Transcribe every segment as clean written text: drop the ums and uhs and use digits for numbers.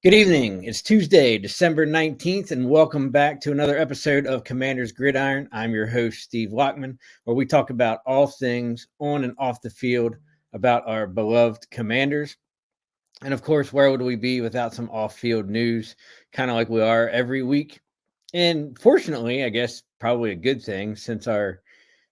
Good evening. It's Tuesday, December 19th, and welcome back to another episode of Commander's Gridiron. I'm your host, Steve Lockman, where we talk about all things on and off the field about our beloved Commanders. And of course, where would we be without some off-field news, kind of like we are every week? And fortunately, I guess probably a good thing, since our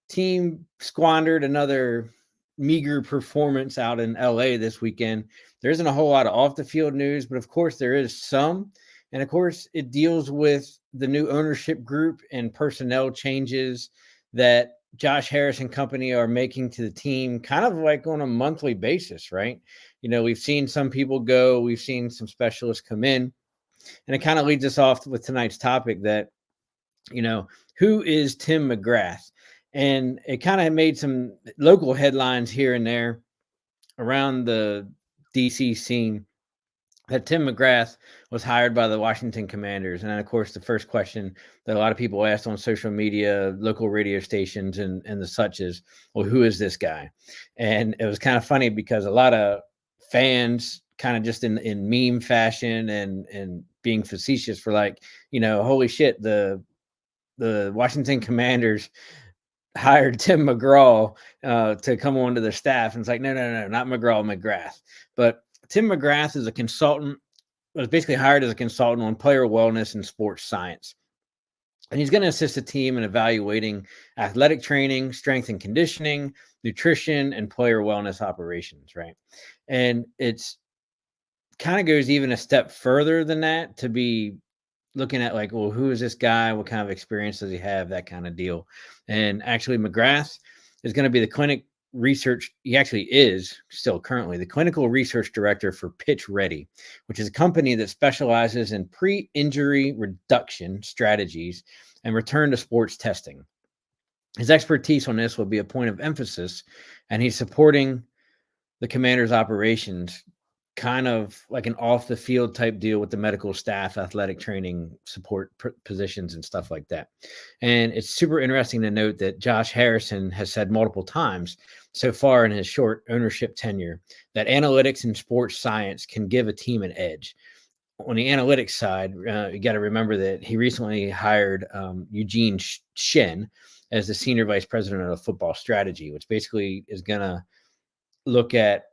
team squandered another meager performance out in LA this weekend. There isn't a whole lot of off the field news, but of course there is some. And of course it deals with the new ownership group and personnel changes that Josh Harris and company are making to the team kind of like on a monthly basis, right? You know, we've seen some people go, we've seen some specialists come in, and it kind of leads us off with tonight's topic that, you know, who is Tim McGrath? And it kind of made some local headlines here and there around the DC scene that Tim McGrath was hired by the Washington Commanders. And then, of course, the first question that a lot of people asked on social media, local radio stations, and the such is, well, who is this guy? And it was kind of funny because a lot of fans kind of just in meme fashion and being facetious for like, you know, holy shit, the Washington Commanders hired Tim McGraw to come onto their staff. And it's like, no, not McGrath. But Tim McGrath is a consultant, was basically hired as a consultant on player wellness and sports science. And he's going to assist the team in evaluating athletic training, strength and conditioning, nutrition, and player wellness operations, right? And it's kind of goes even a step further than that to be looking at like, well, who is this guy? What kind of experience does he have? That kind of deal. And actually McGrath is going to be the clinic research. He actually is still currently the clinical research director for Pitch Ready, which is a company that specializes in pre-injury reduction strategies and return to sports testing. His expertise on this will be a point of emphasis, and he's supporting the Commanders' operations kind of like an off the field type deal with the medical staff, athletic training, support positions and stuff like that. And it's super interesting to note that Josh Harrison has said multiple times so far in his short ownership tenure that analytics and sports science can give a team an edge. On the analytics side, you got to remember that he recently hired Eugene Shen as the senior vice president of football strategy, which basically is going to look at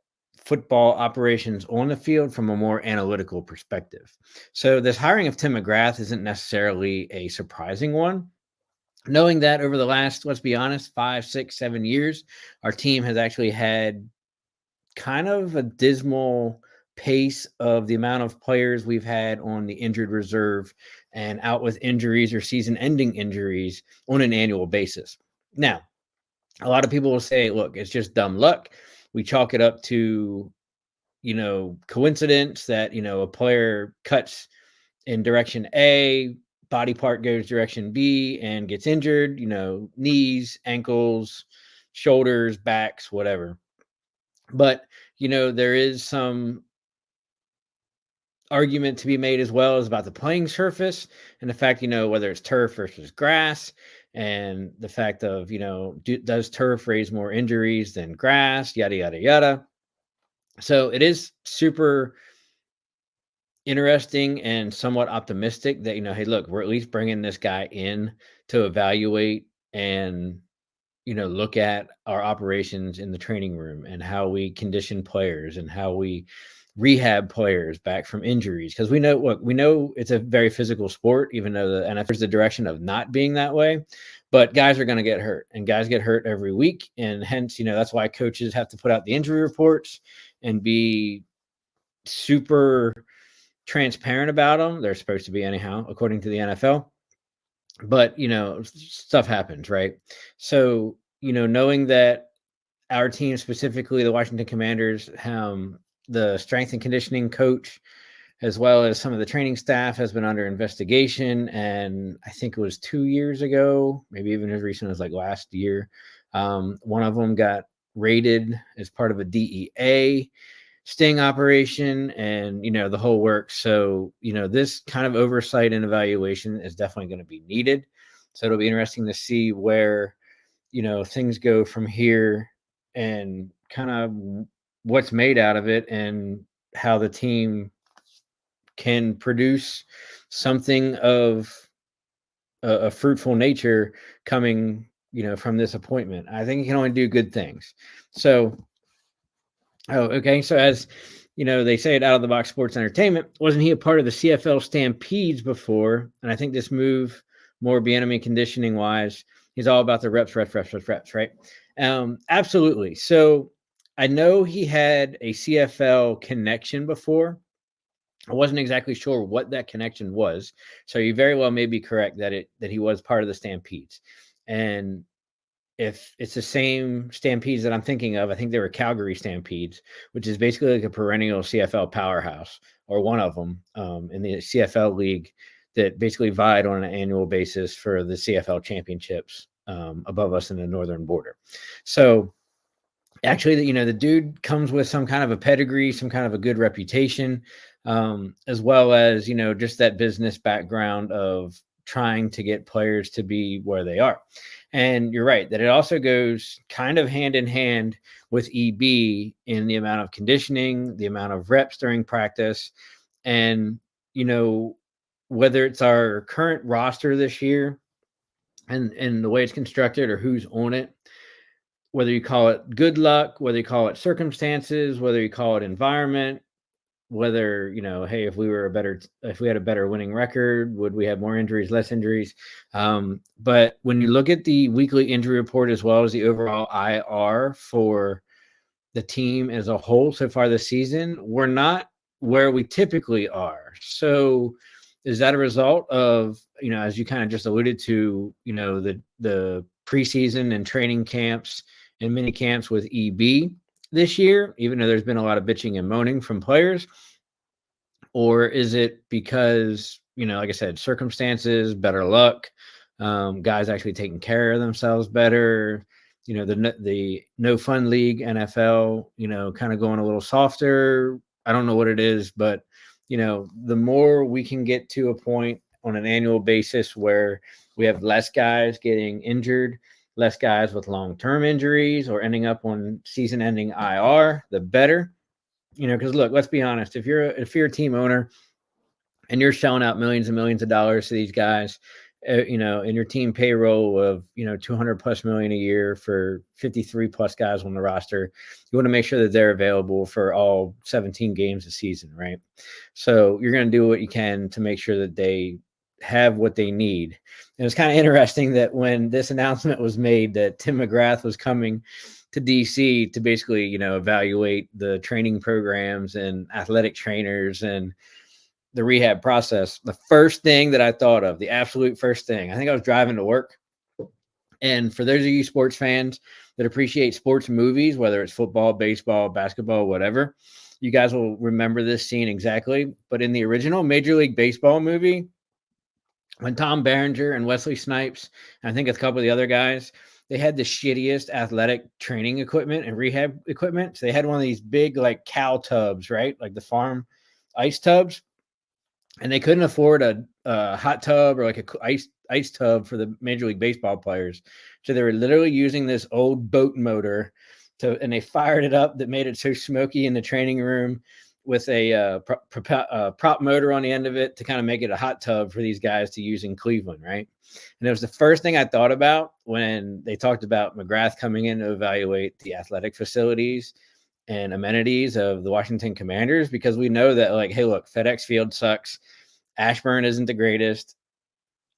football operations on the field from a more analytical perspective. So this hiring of Tim McGrath isn't necessarily a surprising one, knowing that over the last, let's be honest, 5, 6, 7 years, our team has actually had kind of a dismal pace of the amount of players we've had on the injured reserve and out with injuries or season-ending injuries on an annual basis. Now, a lot of people will say, look, it's just dumb luck. We chalk it up to, you know, coincidence that, you know, a player cuts in direction A, body part goes direction B and gets injured, you know, knees, ankles, shoulders, backs, whatever. But, you know, there is some argument to be made as well as about the playing surface and the fact, you know, whether it's turf versus grass, and the fact of, you know, does turf raise more injuries than grass, yada, yada, yada. So it is super interesting and somewhat optimistic that, you know, hey, look, we're at least bringing this guy in to evaluate and, you know, look at our operations in the training room and how we condition players and how we rehab players back from injuries. Because we know it's a very physical sport, even though the NFL is the direction of not being that way. But guys are going to get hurt, and guys get hurt every week. And hence, you know, that's why coaches have to put out the injury reports and be super transparent about them. They're supposed to be anyhow, according to the NFL. but stuff happens, right? So knowing that our team, specifically the Washington Commanders, the strength and conditioning coach as well as some of the training staff has been under investigation. And I think it was 2 years ago, maybe even as recent as like last year, one of them got raided as part of a DEA sting operation, and the whole works. So this kind of oversight and evaluation is definitely going to be needed. So it'll be interesting to see where things go from here, and kind of what's made out of it, and how the team can produce something of a fruitful nature coming from this appointment. I think he can only do good things. So okay, so as they say it, out of the box sports entertainment, wasn't he a part of the CFL Stampedes before? And I think this move, more Bieniemy conditioning wise, he's all about the reps, right? Absolutely. So I know he had a CFL connection before. I wasn't exactly sure what that connection was. So you very well may be correct that he was part of the Stampedes. And if it's the same Stampedes that I'm thinking of, I think they were Calgary Stampedes, which is basically like a perennial CFL powerhouse, or one of them in the CFL league, that basically vied on an annual basis for the CFL championships above us in the northern border. So actually, the dude comes with some kind of a pedigree, some kind of a good reputation, as well as just that business background of trying to get players to be where they are. And you're right that it also goes kind of hand in hand with EB in the amount of conditioning, the amount of reps during practice, and whether it's our current roster this year and the way it's constructed, or who's on it, whether you call it good luck, whether you call it circumstances, whether you call it environment, whether, hey, if we had a better winning record, would we have more injuries, less injuries? But when you look at the weekly injury report, as well as the overall IR for the team as a whole so far this season, we're not where we typically are. So is that a result of, as you kind of just alluded to, the preseason and training camps and mini camps with EB this year, even though there's been a lot of bitching and moaning from players? Or is it because, like I said, circumstances, better luck, guys actually taking care of themselves better, the no fun league NFL, kind of going a little softer? I don't know what it is, but the more we can get to a point on an annual basis where we have less guys getting injured, less guys with long-term injuries or ending up on season-ending IR, the better. Because look, let's be honest. If you're a team owner and you're shelling out millions and millions of dollars to these guys, in your team payroll of 200 plus million a year for 53 plus guys on the roster, you want to make sure that they're available for all 17 games a season, right? So you're going to do what you can to make sure that they have what they need. And it's kind of interesting that when this announcement was made that Tim McGrath was coming to DC to basically, evaluate the training programs and athletic trainers and the rehab process, the first thing that I thought of, the absolute first thing, I think I was driving to work. And for those of you sports fans that appreciate sports movies, whether it's football, baseball, basketball, whatever, you guys will remember this scene exactly. But in the original Major League Baseball movie, when Tom Berenger and Wesley Snipes, and I think a couple of the other guys, they had the shittiest athletic training equipment and rehab equipment. So they had one of these big like cow tubs, right? Like the farm ice tubs. And they couldn't afford a hot tub or like a ice tub for the Major League Baseball players. So they were literally using this old boat motor and they fired it up that made it so smoky in the training room with a prop motor on the end of it to kind of make it a hot tub for these guys to use in Cleveland, right? And it was the first thing I thought about when they talked about McGrath coming in to evaluate the athletic facilities and amenities of the Washington Commanders, because we know that, like, hey, look, FedEx Field sucks. Ashburn isn't the greatest.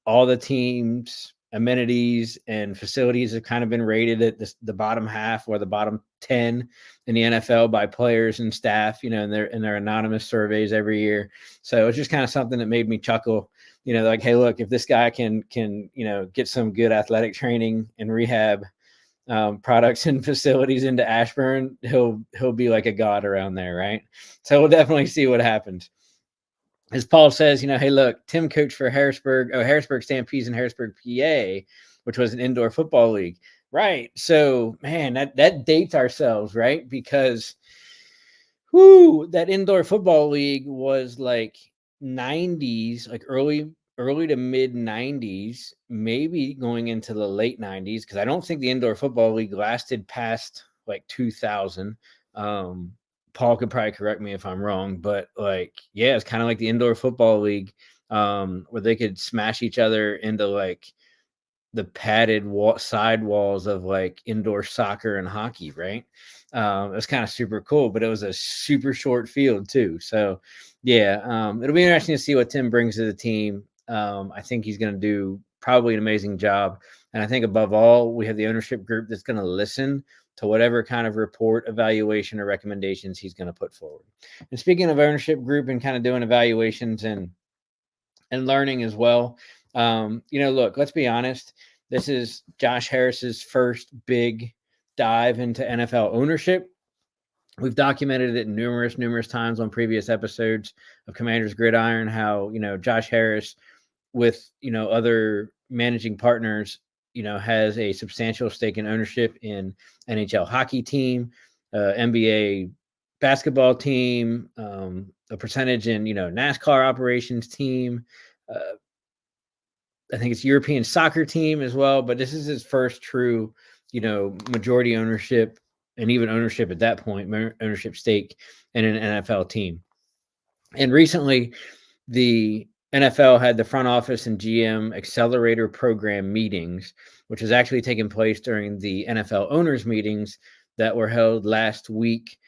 All the teams' amenities and facilities have kind of been rated at the bottom half or the bottom 10 in the NFL by players and staff, in their anonymous surveys every year. So it's just kind of something that made me chuckle like, hey, look, if this guy can get some good athletic training and rehab products and facilities into Ashburn, he'll be like a god around there, right? So we'll definitely see what happens. As Paul says, hey, look, Tim coached for Harrisburg Stampedes in Harrisburg, PA, which was an indoor football league. Right. So, man, that dates ourselves, right? Because that indoor football league was like 90s, like early to mid 90s, maybe going into the late 90s, because I don't think the indoor football league lasted past like 2000. Paul could probably correct me if I'm wrong, but like, yeah, it's kind of like the indoor football league, where they could smash each other into like the padded side walls of like indoor soccer and hockey, right? It was kind of super cool, but it was a super short field too. So yeah, it'll be interesting to see what Tim brings to the team. I think he's going to do probably an amazing job. And I think above all, we have the ownership group that's going to listen to whatever kind of report, evaluation, or recommendations he's going to put forward. And speaking of ownership group and kind of doing evaluations and learning as well, look, let's be honest. This is Josh Harris's first big dive into NFL ownership. We've documented it numerous times on previous episodes of Commanders Gridiron, how, Josh Harris with, other managing partners, has a substantial stake in ownership in NHL hockey team, NBA basketball team, a percentage in, NASCAR operations team, I think it's European soccer team as well, but this is his first true, majority ownership, and even ownership at that point, ownership stake in an NFL team. And recently, the NFL had the front office and GM accelerator program meetings, which has actually taken place during the NFL owners meetings that were held last week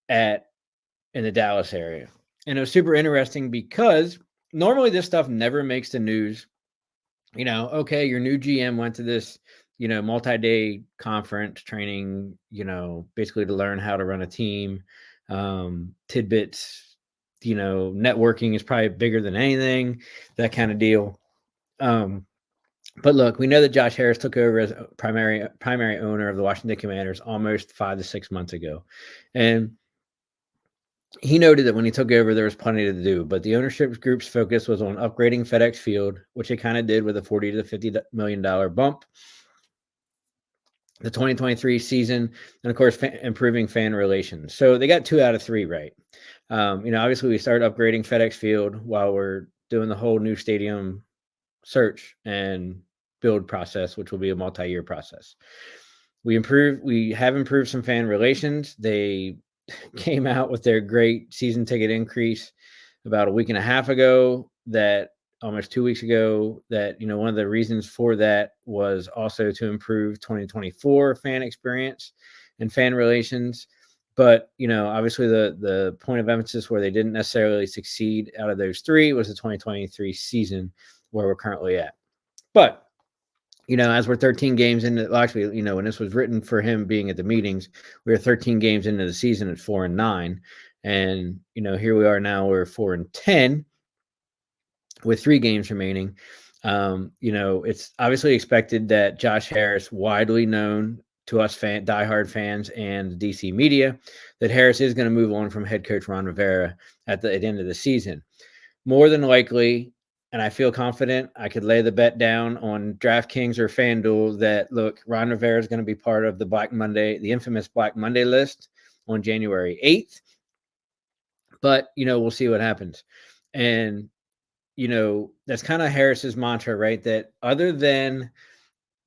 in the Dallas area. And it was super interesting because normally this stuff never makes the news. Okay, your new GM went to this, multi-day conference training, basically to learn how to run a team, tidbits, networking is probably bigger than anything, that kind of deal. But look, we know that Josh Harris took over as primary owner of the Washington Commanders almost 5 to 6 months ago. And he noted that when he took over, there was plenty to do, but the ownership group's focus was on upgrading FedEx Field, which it kind of did with a $40 to $50 million bump, the 2023 season, and of course, improving fan relations. So they got 2 out of 3 right. Obviously, we started upgrading FedEx Field while we're doing the whole new stadium search and build process, which will be a multi-year process. We have improved some fan relations. They came out with their great season ticket increase about a week and a half ago, that almost 2 weeks ago, that, one of the reasons for that was also to improve 2024 fan experience and fan relations. But, obviously the point of emphasis where they didn't necessarily succeed out of those 3 was the 2023 season, where we're currently at. But, as we're 13 games into, actually, when this was written for him being at the meetings, we were 13 games into the season at 4-9. And, here we are now, we're 4-10 with 3 games remaining. It's obviously expected that Josh Harris, widely known to us diehard fans and the DC media, that Harris is going to move on from head coach Ron Rivera at the end of the season. More than likely, and I feel confident, I could lay the bet down on DraftKings or FanDuel that, look, Ron Rivera is going to be part of the infamous Black Monday list on January 8th. But, we'll see what happens. And, that's kind of Harris's mantra, right? That other than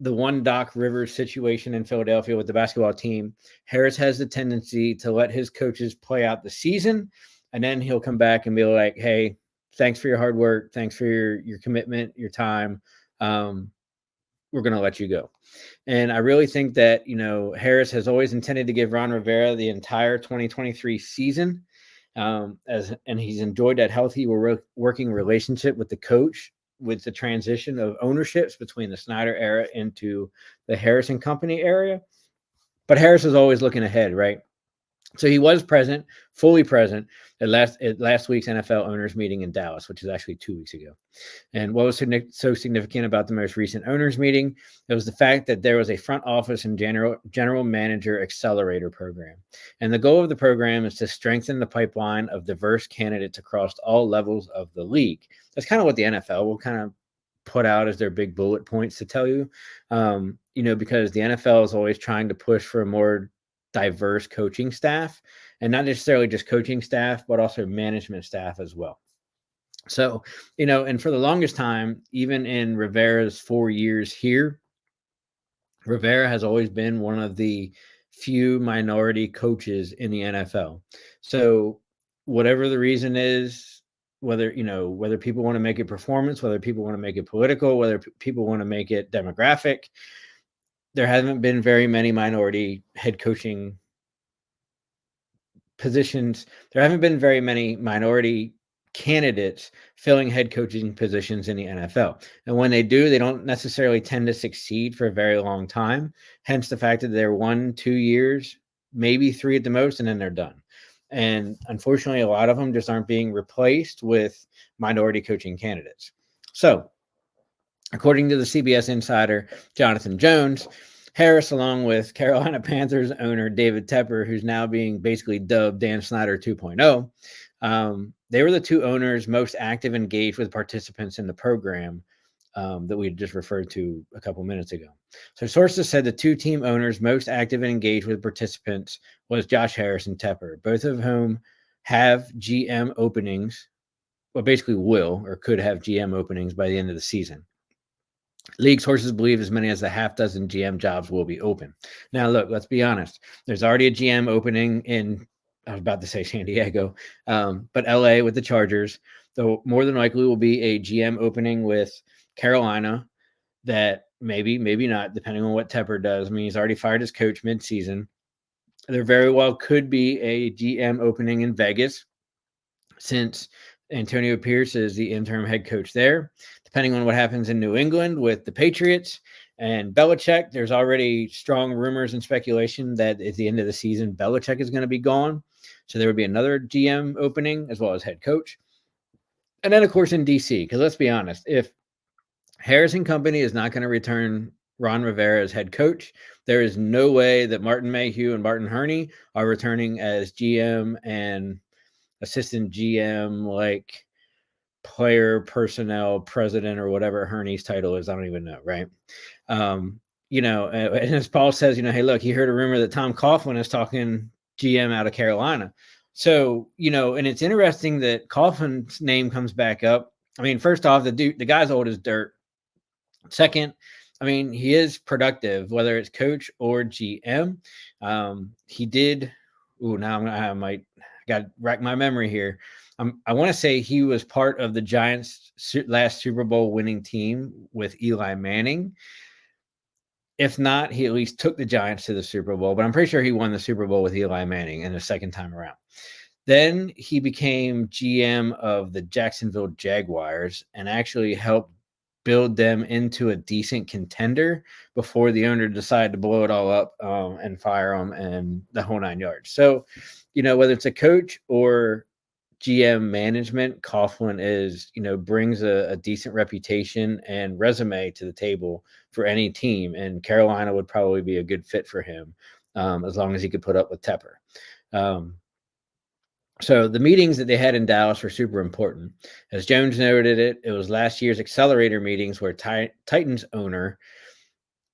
the one Doc Rivers situation in Philadelphia with the basketball team, Harris has the tendency to let his coaches play out the season, and then he'll come back and be like, hey, thanks for your hard work. Thanks for your commitment, your time. We're going to let you go. And I really think that, Harris has always intended to give Ron Rivera the entire 2023 season, and he's enjoyed that healthy working relationship with the coach, with the transition of ownerships between the Snyder era into the Harrison Company area. But Harris is always looking ahead, right? So he was present, fully present at last week's NFL owners meeting in Dallas, which is actually 2 weeks ago. And what was so significant about the most recent owners meeting? It was the fact that there was a front office and general manager accelerator program. And the goal of the program is to strengthen the pipeline of diverse candidates across all levels of the league. That's kind of what the NFL will kind of put out as their big bullet points to tell you, because the NFL is always trying to push for a more diverse coaching staff, and not necessarily just coaching staff, but also management staff as well. So, and for the longest time, even in Rivera's 4 years here, Rivera has always been one of the few minority coaches in the NFL. So, whatever the reason is, whether people want to make it performance, whether people want to make it political, whether people want to make it demographic, there haven't been very many minority head coaching positions. There haven't been very many minority candidates filling head coaching positions in the NFL. And when they do, they don't necessarily tend to succeed for a very long time. Hence the fact that they're 1-2 years, maybe 3 at the most, and then they're done. And unfortunately, a lot of them just aren't being replaced with minority coaching candidates. So, according to the CBS insider, Jonathan Jones, Harris, along with Carolina Panthers owner David Tepper, who's now being basically dubbed Dan Snyder 2.0, they were the two owners most active and engaged with participants in the program that we just referred to a couple minutes ago. So sources said the two team owners most active and engaged with participants was Josh Harris and Tepper, both of whom have GM openings, well, basically will or could have GM openings by the end of the season. League sources believe as many as a half dozen GM jobs will be open. Now, look, let's be honest. There's already a GM opening in, I was about to say San Diego, but LA with the Chargers. Though more than likely will be a GM opening with Carolina that maybe not, depending on what Tepper does. I mean, he's already fired his coach mid-season. There very well could be a GM opening in Vegas since Antonio Pierce is the interim head coach there. Depending on what happens in New England with the Patriots and Belichick, there's already strong rumors and speculation that at the end of the season, Belichick is going to be gone. So there would be another GM opening as well as head coach. And then, of course, in DC, because let's be honest, if Harrison Company is not going to return Ron Rivera as head coach, there is no way that Martin Mayhew and Martin Herney are returning as GM and assistant GM, like player personnel president or whatever Herney's title is. I don't even know. Right. And as Paul says, hey, look, he heard a rumor that Tom Coughlin is talking GM out of Carolina. So, and it's interesting that Coughlin's name comes back up. I mean, first off, the guy's old as dirt. Second, I mean, he is productive, whether it's coach or GM. He did. Now I might got to rack my memory here. I want to say he was part of the Giants' last Super Bowl winning team with Eli Manning. If not, he at least took the Giants to the Super Bowl, but I'm pretty sure he won the Super Bowl with Eli Manning in the second time around. Then he became GM of the Jacksonville Jaguars and actually helped build them into a decent contender before the owner decided to blow it all up and fire them and the whole 9 yards. So, whether it's a coach or GM management, Coughlin is, brings a decent reputation and resume to the table for any team. And Carolina would probably be a good fit for him as long as he could put up with Tepper. So the meetings that they had in Dallas were super important. As Jones noted it was last year's accelerator meetings where Titans owner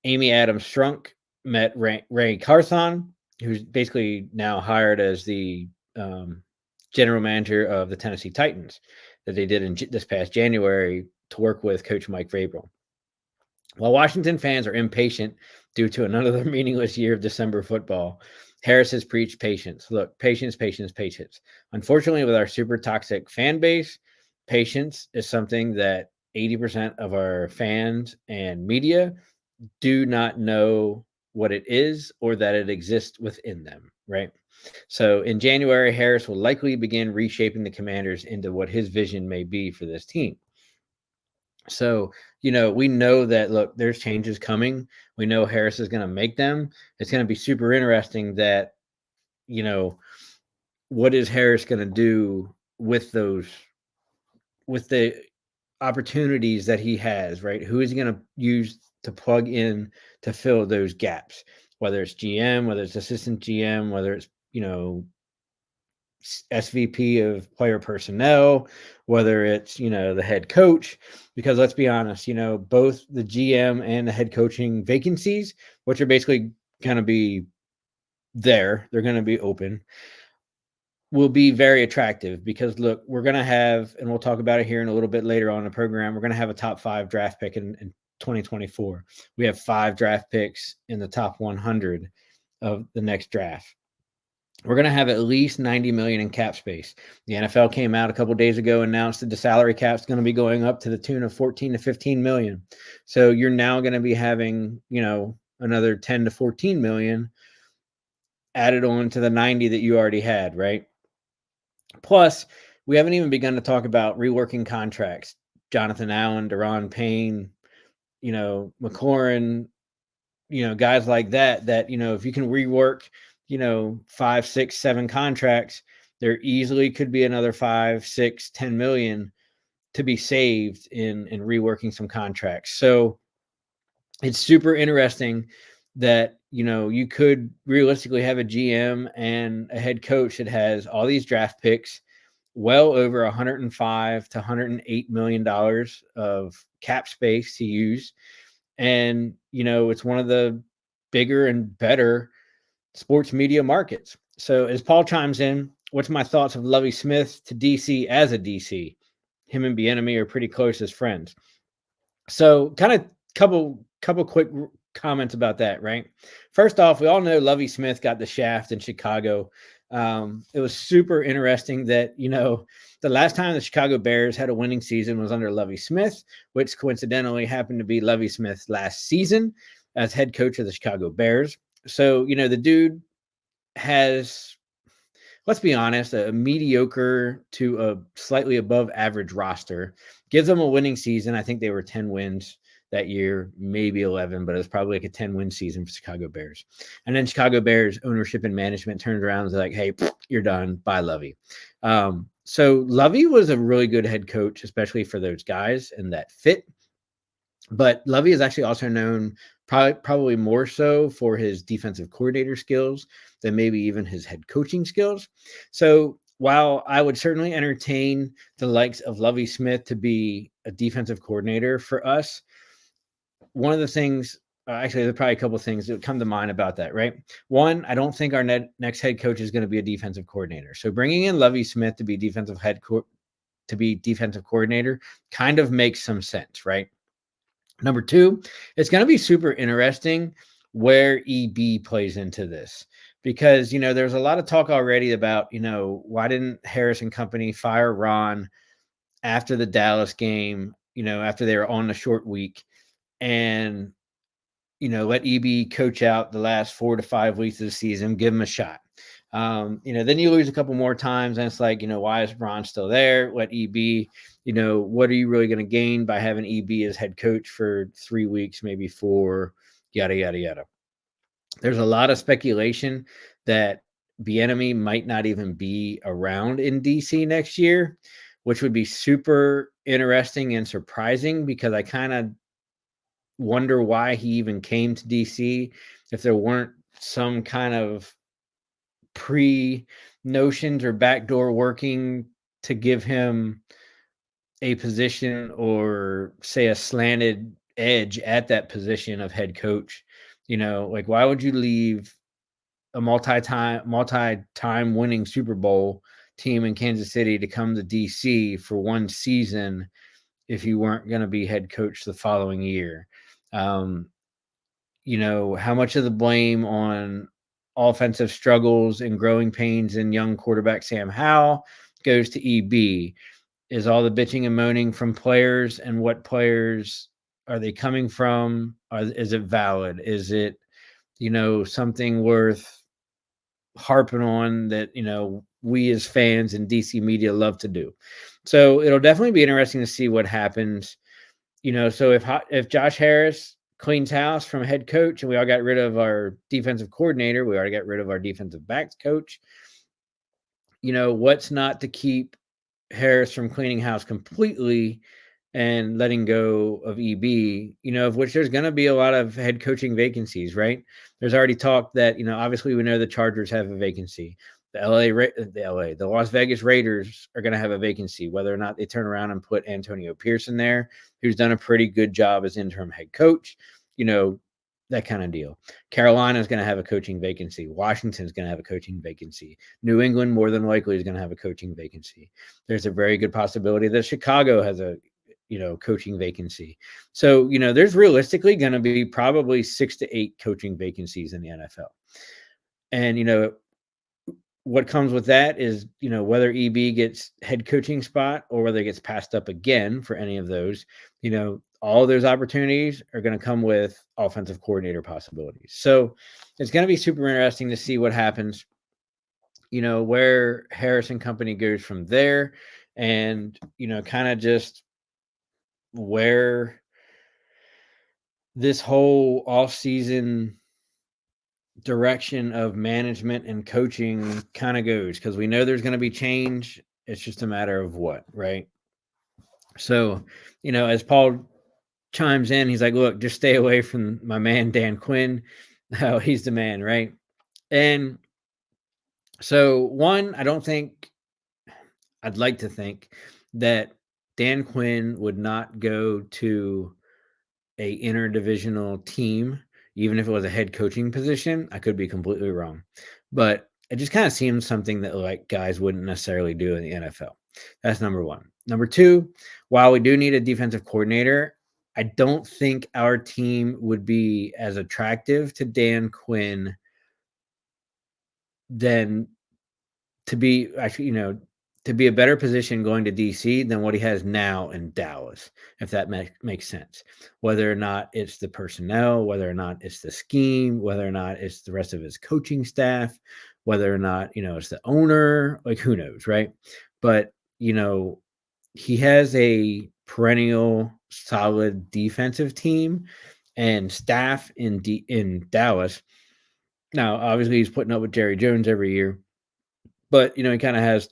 Amy Adams Strunk met Ray Carthon, who's basically now hired as the general manager of the Tennessee Titans that they did in this past January to work with Coach Mike Vrabel. While Washington fans are impatient due to another meaningless year of December football, Harris has preached patience. Look, patience, patience, patience. Unfortunately, with our super toxic fan base, patience is something that 80% of our fans and media do not know what it is or that it exists within them, right? So in January, Harris will likely begin reshaping the Commanders into what his vision may be for this team. So, we know that, look, there's changes coming. We know Harris is going to make them. It's going to be super interesting that, you know, what is Harris going to do with the opportunities that he has, right? Who is he going to use to plug in to fill those gaps? Whether it's GM, whether it's assistant GM, whether it's, SVP of player personnel, whether it's, the head coach, because let's be honest, both the GM and the head coaching vacancies, which are basically going to be they're going to be open, will be very attractive because look, we're going to have, and we'll talk about it here in a little bit later on in the program, we're going to have a top 5 draft pick in 2024. We have 5 draft picks in the top 100 of the next draft. We're going to have at least 90 million in cap space. The NFL came out a couple days ago, announced that the salary cap is going to be going up to the tune of 14 to 15 million. So you're now going to be having, another 10 to 14 million added on to the 90 that you already had, right? Plus, we haven't even begun to talk about reworking contracts. Jonathan Allen, Deron Payne, McLaurin, guys like that, if you can rework, 5, 6, 7 contracts, there easily could be another 5, 6, 10 million to be saved in reworking some contracts. So it's super interesting that, you could realistically have a GM and a head coach that has all these draft picks, well over 105 to 108 million dollars of cap space to use. And, it's one of the bigger and better sports media markets. So as Paul chimes in, what's my thoughts of Lovie Smith to DC as a DC? Him and Bieniemy are pretty close as friends. So kind of couple quick comments about that, right? First off, we all know Lovie Smith got the shaft in Chicago. It was super interesting that, the last time the Chicago Bears had a winning season was under Lovie Smith, which coincidentally happened to be Lovie Smith's last season as head coach of the Chicago Bears. So, the dude has, let's be honest, a mediocre to a slightly above average roster. Gives them a winning season. I think they were 10 wins that year, maybe 11, but it was probably like a 10-win season for Chicago Bears. And then Chicago Bears ownership and management turned around and was like, hey, you're done. Bye, Lovie. So Lovie was a really good head coach, especially for those guys and that fit. But Lovie is actually also known probably more so for his defensive coordinator skills than maybe even his head coaching skills. So while I would certainly entertain the likes of Lovie Smith to be a defensive coordinator for us, one of the things, actually, there's probably a couple of things that come to mind about that, right? One, I don't think our next head coach is going to be a defensive coordinator. So bringing in Lovie Smith to be defensive coordinator kind of makes some sense, right? Number 2, it's going to be super interesting where EB plays into this because, there's a lot of talk already about, why didn't Harris and company fire Ron after the Dallas game, after they were on a short week and, let EB coach out the last 4 to 5 weeks of the season, give him a shot. Then you lose a couple more times and it's like, why is Ron still there? Let EB, what are you really going to gain by having EB as head coach for 3 weeks, maybe 4, yada, yada, yada. There's a lot of speculation that Bieniemy might not even be around in DC next year, which would be super interesting and surprising because I kind of wonder why he even came to DC if there weren't some kind of pre-notions or backdoor working to give him a position or say a slanted edge at that position of head coach. Like why would you leave a multi-time winning Super Bowl team in Kansas City to come to DC for one season if you weren't going to be head coach the following year? How much of the blame on offensive struggles and growing pains in young quarterback Sam Howell goes to EB? Is all the bitching and moaning from players, and what players are they coming from? Is it valid? Is it, something worth harping on that, we as fans and DC media love to do? So it'll definitely be interesting to see what happens. So if Josh Harris cleans house from head coach, and we all got rid of our defensive coordinator. We already got rid of our defensive backs coach. What's not to keep Harris from cleaning house completely and letting go of EB, of which there's going to be a lot of head coaching vacancies, right? There's already talk that, obviously we know the Chargers have a vacancy. The Las Vegas Raiders are going to have a vacancy, whether or not they turn around and put Antonio Pearson there, who's done a pretty good job as interim head coach, that kind of deal. Carolina is going to have a coaching vacancy. Washington is going to have a coaching vacancy. New England, more than likely, is going to have a coaching vacancy. There's a very good possibility that Chicago has a coaching vacancy. So, there's realistically going to be probably 6 to 8 coaching vacancies in the NFL. And, what comes with that is, whether EB gets head coaching spot or whether it gets passed up again for any of those, all of those opportunities are going to come with offensive coordinator possibilities. So it's going to be super interesting to see what happens, where Harris and company goes from there, and, kind of just where this whole off-season direction of management and coaching kind of goes, because we know there's going to be change. It's just a matter of what, right? So, as Paul chimes in, he's like, look, just stay away from my man Dan Quinn. Oh, he's the man, right? And so, one, I'd like to think that Dan Quinn would not go to a interdivisional team, even if it was a head coaching position. I could be completely wrong, but it just kind of seems something that like guys wouldn't necessarily do in the NFL. That's number one. Number two, while we do need a defensive coordinator, I don't think our team would be as attractive to Dan Quinn than to be actually, to be a better position going to DC than what he has now in Dallas, if that makes sense. Whether or not it's the personnel, whether or not it's the scheme, whether or not it's the rest of his coaching staff, whether or not, it's the owner, like who knows, right? But, he has a perennial solid defensive team and staff in Dallas. Now, obviously he's putting up with Jerry Jones every year, but, he kind of has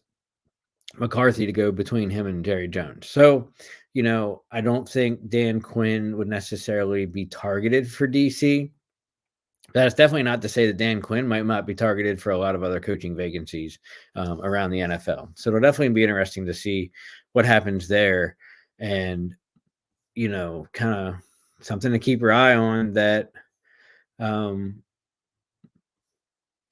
McCarthy to go between him and Jerry Jones. So, I don't think Dan Quinn would necessarily be targeted for DC. That's definitely not to say that Dan Quinn might not be targeted for a lot of other coaching vacancies around the NFL. So it'll definitely be interesting to see what happens there, and, kind of something to keep your eye on that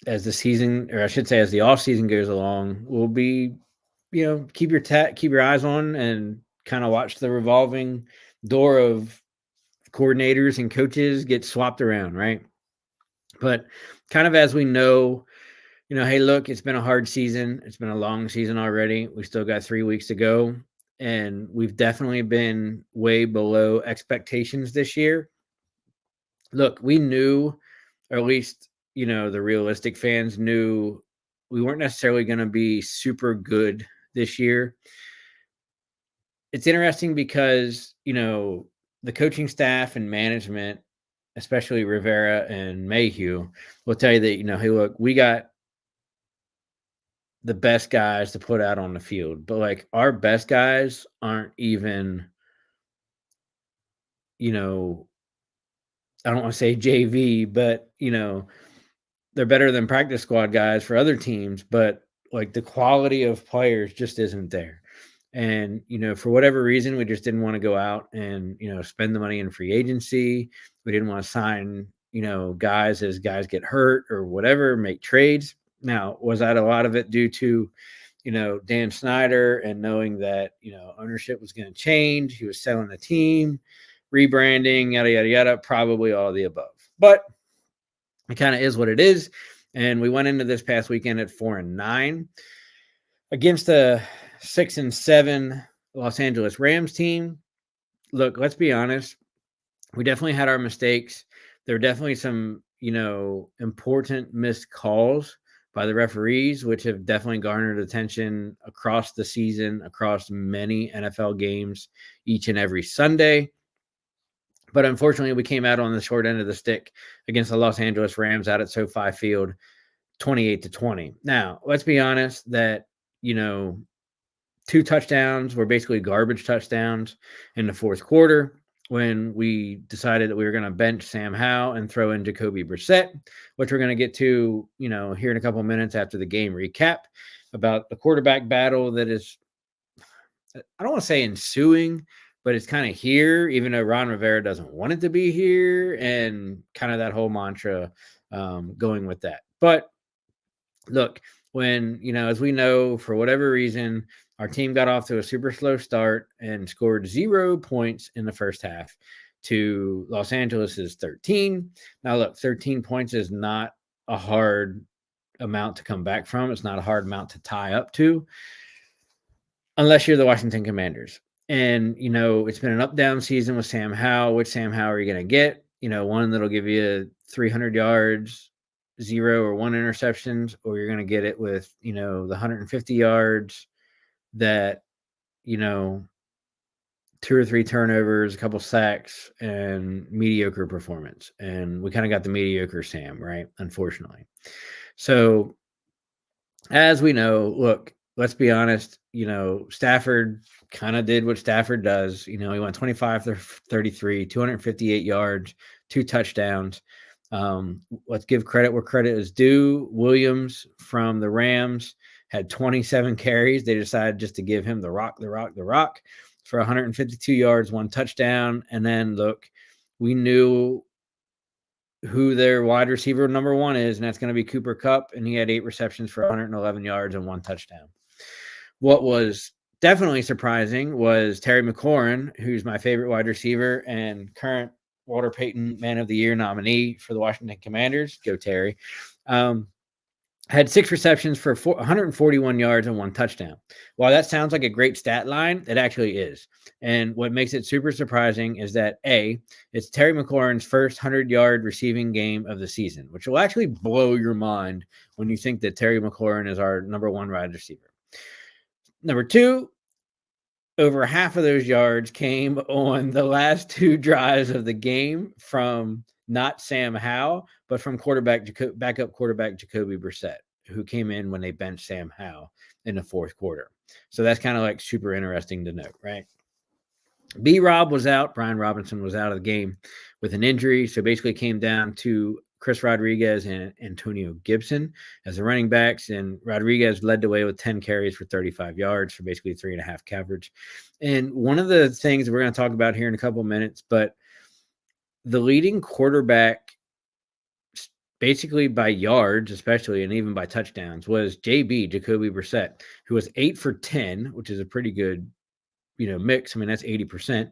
as the season, or I should say as the off season goes along, will be, keep your eyes on and kind of watch the revolving door of coordinators and coaches get swapped around, right? But kind of as we know, hey, look, it's been a hard season. It's been a long season already. We still got 3 weeks to go, and we've definitely been way below expectations this year. Look, we knew, or at least, the realistic fans knew, we weren't necessarily going to be super good this year. It's interesting because, the coaching staff and management, especially Rivera and Mayhew, will tell you that, hey, look, we got the best guys to put out on the field, but like our best guys aren't even, I don't want to say JV, but, they're better than practice squad guys for other teams, but like the quality of players just isn't there. And, for whatever reason, we just didn't want to go out and, spend the money in free agency. We didn't want to sign, guys as guys get hurt or whatever, make trades. Now, was that a lot of it due to, Dan Snyder and knowing that, ownership was going to change? He was selling the team, rebranding, yada, yada, yada, probably all of the above. But it kind of is what it is. And we went into this past weekend at 4-9 against the 6-7 Los Angeles Rams team. Look, let's be honest. We definitely had our mistakes. There were definitely some, important missed calls by the referees, which have definitely garnered attention across the season, across many NFL games, each and every Sunday. But unfortunately, we came out on the short end of the stick against the Los Angeles Rams out at SoFi Field, 28-20. Now, let's be honest that, you know, 2 touchdowns were basically garbage touchdowns in the fourth quarter when we decided that we were going to bench Sam Howell and throw in Jacoby Brissett, which we're going to get to, you know, here in a couple of minutes after the game recap about the quarterback battle that is, I don't want to say ensuing, but it's kind of here, even though Ron Rivera doesn't want it to be here, and kind of that whole mantra going with that. But look, when, you know, as we know, for whatever reason, our team got off to a super slow start and scored 0 points in the first half to Los Angeles's 13. Now, look, 13 points is not a hard amount to come back from. It's not a hard amount to tie up to, unless you're the Washington Commanders. And, you know, it's been an up-down season with Sam Howell. Which Sam Howell are you going to get? You know, one that'll give you 300 yards, 0 or 1 interceptions, or you're going to get it with, you know, the 150 yards that, you know, 2 or 3 turnovers, a couple sacks, and mediocre performance. And we kind of got the mediocre Sam, right? Unfortunately. So, as we know, look, let's be honest, you know, Stafford kind of did what Stafford does. You know, he went 25 33, 258 yards, 2 touchdowns. Let's give credit where credit is due. Williams from the Rams had 27 carries. They decided just to give him the rock for 152 yards, 1 touchdown. And then, look, we knew who their wide receiver number 1 is, and that's going to be Cooper Kupp, and he had 8 receptions for 111 yards and 1 touchdown. What was definitely surprising was Terry McLaurin, who's my favorite wide receiver and current Walter Payton Man of the Year nominee for the Washington Commanders. Go Terry. Had 6 receptions for 141 yards and 1 touchdown. While that sounds like a great stat line, it actually is. And what makes it super surprising is that, A, it's Terry McLaurin's first 100-yard receiving game of the season, which will actually blow your mind when you think that Terry McLaurin is our number 1 wide receiver. Number 2, over half of those yards came on the last 2 drives of the game from not Sam Howell, but from backup quarterback Jacoby Brissett, who came in when they benched Sam Howell in the fourth quarter. So that's kind of like super interesting to note, right? B-Rob was out. Brian Robinson was out of the game with an injury. So basically came down to Chris Rodriguez and Antonio Gibson as the running backs, and Rodriguez led the way with 10 carries for 35 yards for basically 3.5 coverage. And one of the things that we're going to talk about here in a couple of minutes, but the leading quarterback, basically by yards, especially, and even by touchdowns, was Jacoby Brissett, who was 8 for 10, which is a pretty good, you know, mix. I mean, that's 80%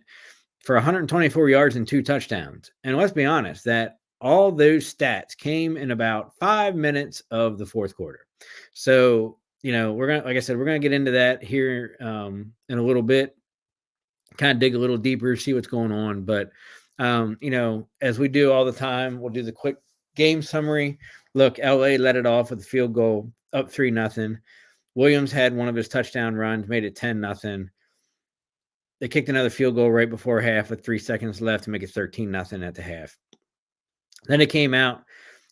for 124 yards and 2 touchdowns. And let's be honest, that all those stats came in about 5 minutes of the fourth quarter. So, you know, we're going to, like I said, we're going to get into that here in a little bit, kind of dig a little deeper, see what's going on. But, you know, as we do all the time, we'll do the quick game summary. Look, LA let it off with a field goal, up 3-0. Williams had one of his touchdown runs, made it 10-0. They kicked another field goal right before half with 3 seconds left to make it 13-0 at the half. Then it came out,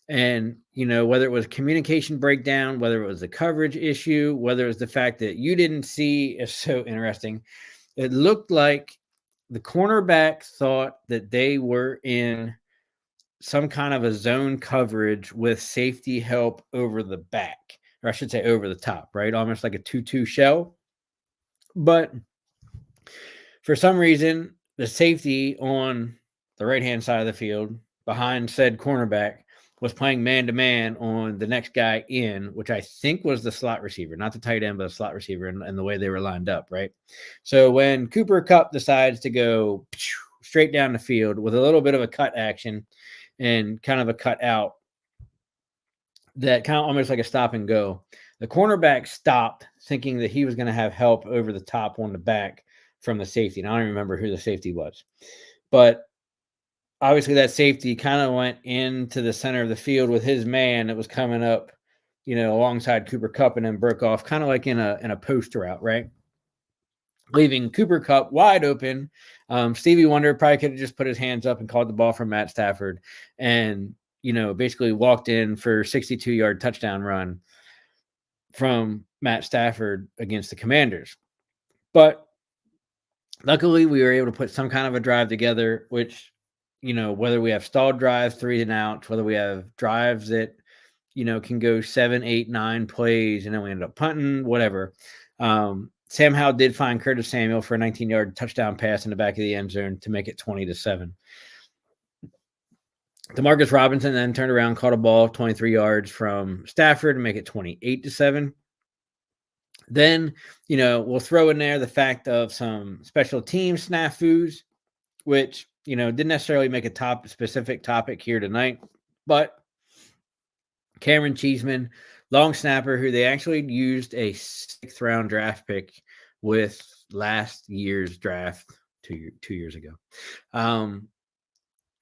and, you know, whether it was communication breakdown, whether it was the coverage issue, whether it was the fact that you didn't see, it's so interesting. It looked like the cornerback thought that they were in some kind of a zone coverage with safety help over the back, or I should say over the top, right? Almost like a 2-2 shell. But for some reason, the safety on the right-hand side of the field behind said cornerback was playing man-to-man on the next guy in, which I think was the slot receiver, not the tight end, but the slot receiver, and the way they were lined up, right? So when Cooper Kupp decides to go straight down the field with a little bit of a cut action and kind of a cut out, that kind of almost like a stop and go, the cornerback stopped thinking that he was going to have help over the top on the back from the safety. And I don't remember who the safety was. But obviously that safety kind of went into the center of the field with his man that was coming up, you know, alongside Cooper Kupp, and then broke off kind of like in a post route, right? leaving Cooper Kupp wide open. Stevie Wonder probably could have just put his hands up and called the ball from Matt Stafford and, basically walked in for 62-yard touchdown run from Matt Stafford against the Commanders. But luckily, we were able to put some kind of a drive together, which, whether we have stalled drives, 3 and outs, whether we have drives that, can go 7, 8, 9 plays, and then we end up punting, whatever. Sam Howell did find Curtis Samuel for a 19-yard touchdown pass in the back of the end zone to make it 20-7. Demarcus Robinson then turned around, caught a ball 23 yards from Stafford to make it 28-7. Then, we'll throw in there the fact of some special team snafus, which, didn't necessarily make a specific topic here tonight, but Cameron Cheeseman, long snapper, who they actually used a 6th round draft pick with last year's draft 2 years ago.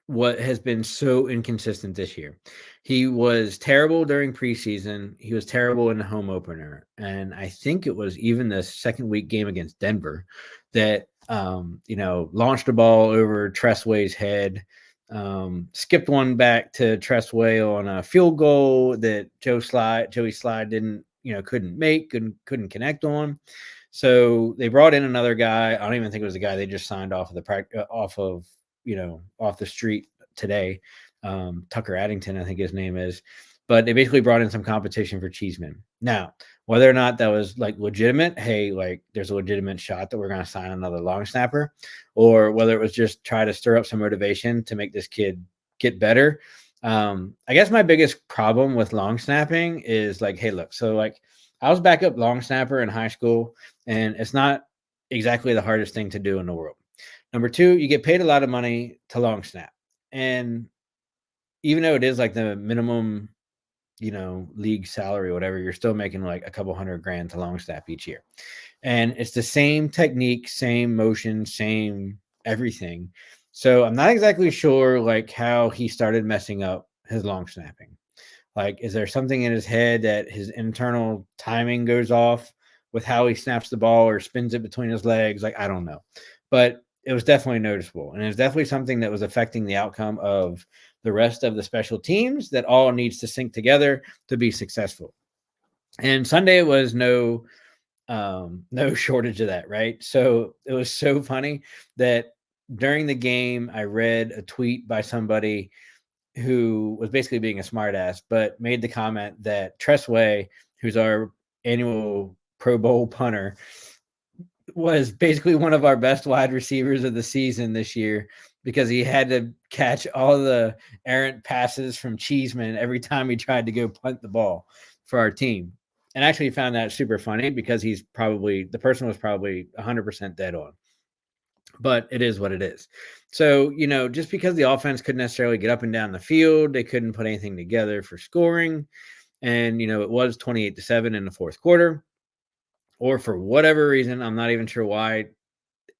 What has been so inconsistent this year. He was terrible during preseason. He was terrible in the home opener. And I think it was even the second week game against Denver that, launched the ball over Tressway's head, skipped one back to Tressway on a field goal that Joey Slide didn't, couldn't make, couldn't connect on. So they brought in another guy. I don't even think it was the guy they just signed off the street today. Tucker Addington, I think his name is. But they basically brought in some competition for Cheeseman. Now, whether or not that was legitimate, hey, there's a legitimate shot that we're going to sign another long snapper, or whether it was just try to stir up some motivation to make this kid get better. I guess my biggest problem with long snapping is hey, look, so I was backup long snapper in high school, and it's not exactly the hardest thing to do in the world. Number 2, you get paid a lot of money to long snap. And even though it is the minimum, league salary or whatever, you're still making a couple $100,000 to long snap each year. And it's the same technique, same motion, same everything. So I'm not exactly sure how he started messing up his long snapping. Is there something in his head that his internal timing goes off with how he snaps the ball or spins it between his legs? I don't know. But it was definitely noticeable. And it was definitely something that was affecting the outcome of the rest of the special teams that all needs to sync together to be successful. And Sunday was no shortage of that, right? So it was so funny that during the game, I read a tweet by somebody who was basically being a smartass, but made the comment that Tressway, who's our annual Pro Bowl punter, was basically one of our best wide receivers of the season this year because he had to catch all the errant passes from Cheeseman every time he tried to go punt the ball for our team. And actually found that super funny because the person was probably 100% dead on. But it is what it is. So, just because the offense couldn't necessarily get up and down the field, they couldn't put anything together for scoring. And, it was 28-7 in the fourth quarter. Or for whatever reason, I'm not even sure why.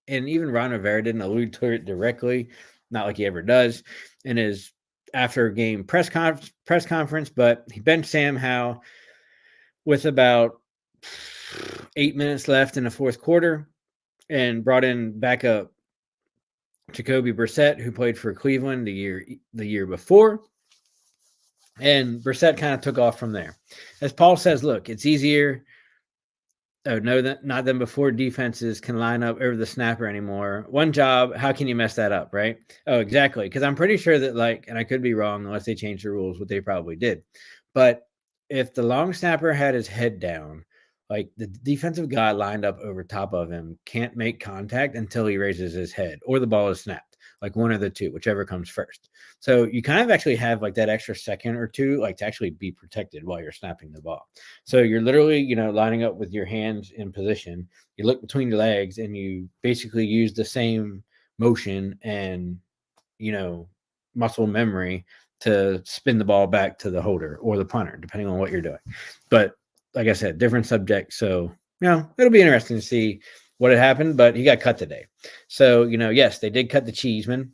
And even Ron Rivera didn't allude to it directly, not like he ever does in his after-game press conference. But he benched Sam Howell with about 8 minutes left in the fourth quarter and brought in backup Jacoby Brissett, who played for Cleveland the year before. And Brissett kind of took off from there. As Paul says, look, it's easier. Oh, no, not them before defenses can line up over the snapper anymore. One job, how can you mess that up, right? Oh, exactly. Because I'm pretty sure that, and I could be wrong unless they change the rules, what they probably did. But if the long snapper had his head down, the defensive guy lined up over top of him can't make contact until he raises his head or the ball is snapped. One of the two, whichever comes first. So you kind of actually have that extra second or two, to actually be protected while you're snapping the ball. So you're literally, lining up with your hands in position. You look between your legs and you basically use the same motion and, muscle memory to spin the ball back to the holder or the punter, depending on what you're doing. But like I said, different subject. So, it'll be interesting to see what had happened, but he got cut today. So, yes, they did cut the Cheeseman.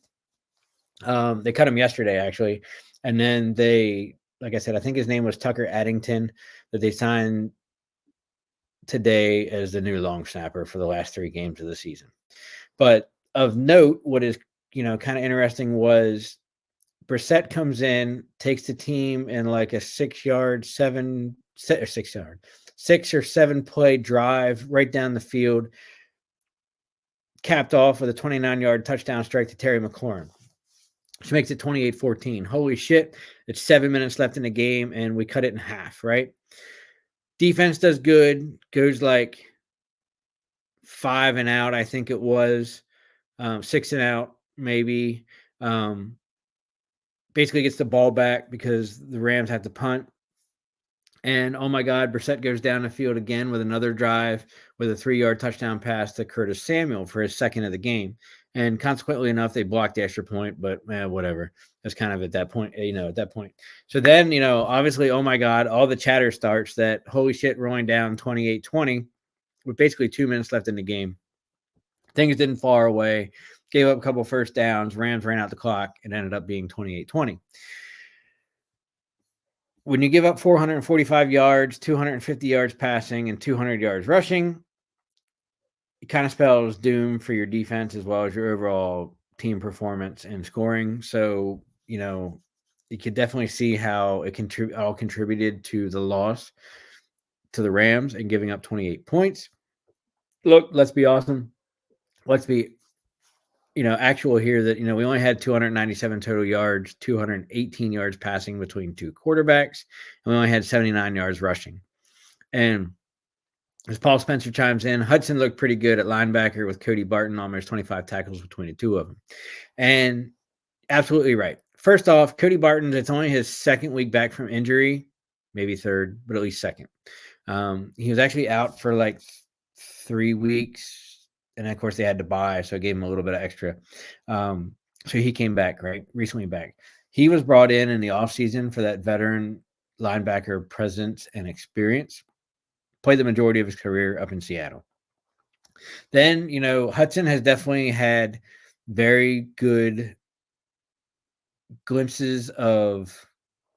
They cut him yesterday, actually. And then they, like I said, I think his name was Tucker Addington, that they signed today as the new long snapper for the last 3 games of the season. But of note, what is, kind of interesting was Brissett comes in, takes the team in like a 6 or 7 play drive right down the field, capped off with a 29-yard touchdown strike to Terry McLaurin. Which makes it 28-14. Holy shit. It's 7 minutes left in the game, and we cut it in half, right? Defense does good. Goes like 5 and out, I think it was. 6 and out, maybe. Basically gets the ball back because the Rams have to punt. And, oh, my God, Brissett goes down the field again with another drive with a 3-yard touchdown pass to Curtis Samuel for his second of the game. And consequently enough, they blocked the extra point, but whatever. That's kind of at that point, at that point. So then, obviously, oh, my God, all the chatter starts that, holy shit, rolling down 28-20 with basically 2 minutes left in the game. Things didn't fall our way. Gave up a couple first downs. Rams ran out the clock. It ended up being 28-20. When you give up 445 yards, 250 yards passing, and 200 yards rushing, it kind of spells doom for your defense as well as your overall team performance and scoring. So, you could definitely see how it all contributed to the loss to the Rams and giving up 28 points. Look, let's be awesome. Let's be, actual here that, we only had 297 total yards, 218 yards passing between 2 quarterbacks, and we only had 79 yards rushing. And as Paul Spencer chimes in, Hudson looked pretty good at linebacker with Cody Barton, almost 25 tackles between the two of them. And absolutely right. First off, Cody Barton, it's only his second week back from injury, maybe third, but at least second. He was actually out for like 3 weeks. And of course, they had to buy, so I gave him a little bit of extra. So he came back, right? Recently back. He was brought in the offseason for that veteran linebacker presence and experience. Played the majority of his career up in Seattle. Then, Hudson has definitely had very good glimpses of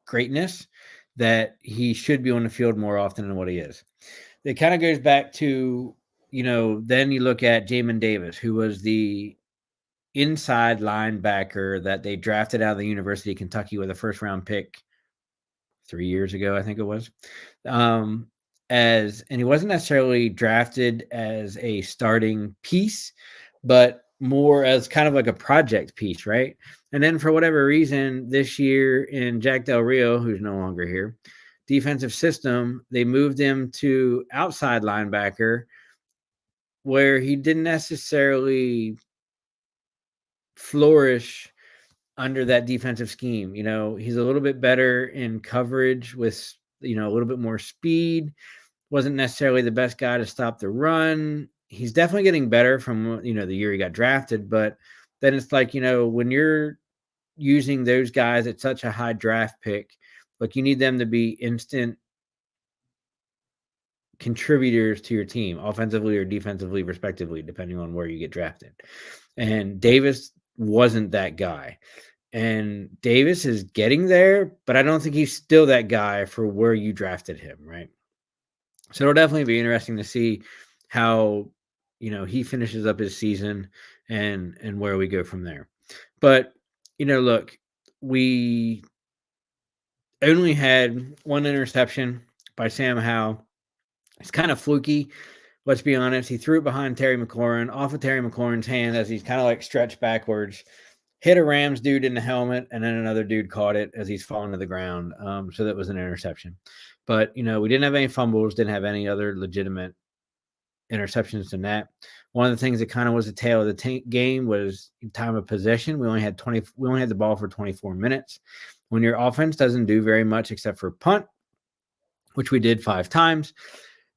greatness that he should be on the field more often than what he is. It kind of goes back to, then you look at Jamin Davis, who was the inside linebacker that they drafted out of the University of Kentucky with a first-round pick 3 years ago, I think it was. And he wasn't necessarily drafted as a starting piece, but more as kind of like a project piece, right? And then for whatever reason, this year in Jack Del Rio, who's no longer here, defensive system, they moved him to outside linebacker, where he didn't necessarily flourish under that defensive scheme. He's a little bit better in coverage with, a little bit more speed. Wasn't necessarily the best guy to stop the run. He's definitely getting better from, the year he got drafted. But then it's like, when you're using those guys at such a high draft pick, like you need them to be instant contributors to your team, offensively or defensively, respectively, depending on where you get drafted. And Davis wasn't that guy. And Davis is getting there, but I don't think he's still that guy for where you drafted him, right? So it'll definitely be interesting to see how, he finishes up his season and where we go from there. But, look, we only had one interception by Sam Howell. It's kind of fluky. Let's be honest. He threw it behind Terry McLaurin, off of Terry McLaurin's hand as he's kind of like stretched backwards, hit a Rams dude in the helmet, and then another dude caught it as he's falling to the ground. So that was an interception. But, we didn't have any fumbles, didn't have any other legitimate interceptions than that. One of the things that kind of was the tail of the game was time of possession. We only had the ball for 24 minutes. When your offense doesn't do very much except for punt, which we did 5 times,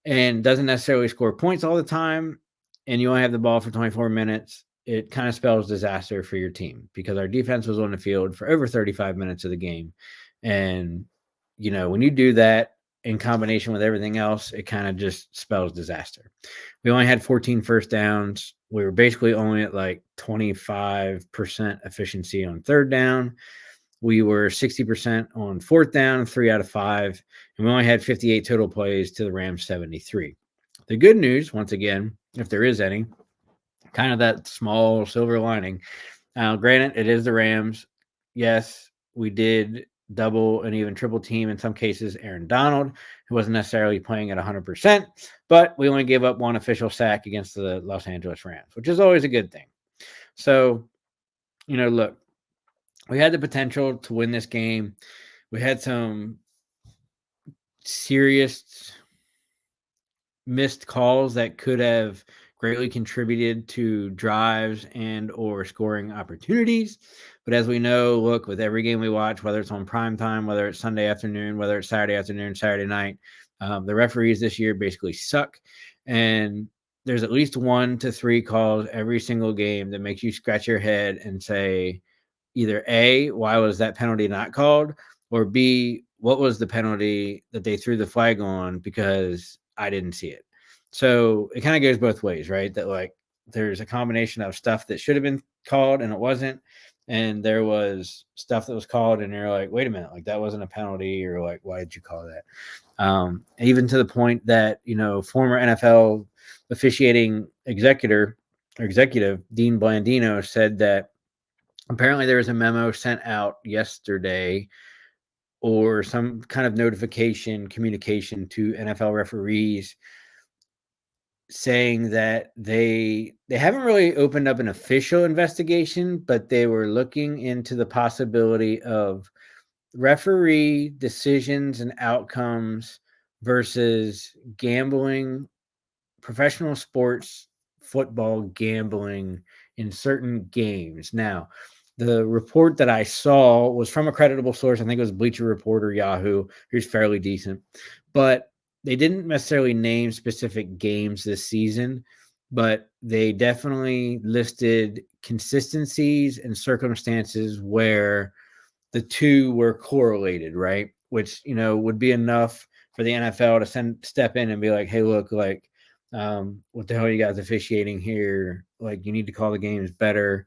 and doesn't necessarily score points all the time, and you only have the ball for 24 minutes, it kind of spells disaster for your team because our defense was on the field for over 35 minutes of the game. And, when you do that in combination with everything else, it kind of just spells disaster. We only had 14 first downs. We were basically only at like 25% efficiency on third down. We were 60% on fourth down, 3 out of 5. And we only had 58 total plays to the Rams 73. The good news, once again, if there is any, kind of that small silver lining. Now, granted, it is the Rams. Yes, we did double and even triple team in some cases Aaron Donald, who wasn't necessarily playing at 100%, but we only gave up one official sack against the Los Angeles Rams, which is always a good thing. So, look, we had the potential to win this game. We had some serious missed calls that could have greatly contributed to drives and or scoring opportunities. But as we know, look, with every game we watch, whether it's on prime time, whether it's Sunday afternoon, whether it's Saturday afternoon, Saturday night, the referees this year basically suck. And there's at least 1 to 3 calls every single game that makes you scratch your head and say, either A, why was that penalty not called? Or B, what was the penalty that they threw the flag on because I didn't see it? So it kind of goes both ways, right? That like there's a combination of stuff that should have been called and it wasn't. And there was stuff that was called and you're like, wait a minute, like that wasn't a penalty, or like, why did you call that? Even to the point that, former NFL officiating executive Dean Blandino said that apparently there was a memo sent out yesterday or some kind of notification communication to NFL referees saying that they haven't really opened up an official investigation, but they were looking into the possibility of referee decisions and outcomes versus gambling, professional sports, football gambling in certain games. Now, the report that I saw was from a creditable source. I think it was Bleacher Report or Yahoo, who's fairly decent. But they didn't necessarily name specific games this season, but they definitely listed consistencies and circumstances where the two were correlated, right? Which, would be enough for the NFL to step in and be like, hey, look, like, what the hell are you guys officiating here? Like, you need to call the games better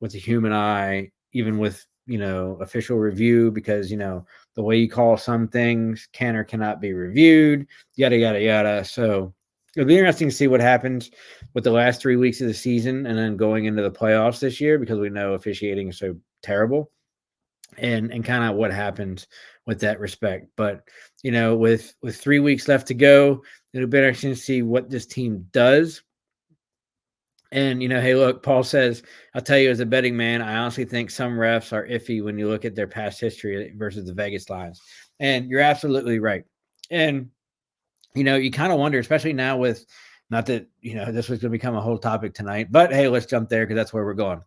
with a human eye, even with, official review, because, the way you call some things can or cannot be reviewed, yada, yada, yada. So it'll be interesting to see what happens with the last 3 weeks of the season and then going into the playoffs this year, because we know officiating is so terrible, and kind of what happens with that respect. But with 3 weeks left to go, it'll be interesting to see what this team does. And hey, look, Paul says, I'll tell you, as a betting man, I honestly think some refs are iffy when you look at their past history versus the Vegas lines. And you're absolutely right. And you kind of wonder, especially now with, not that this was going to become a whole topic tonight, but hey, let's jump there because that's where we're going.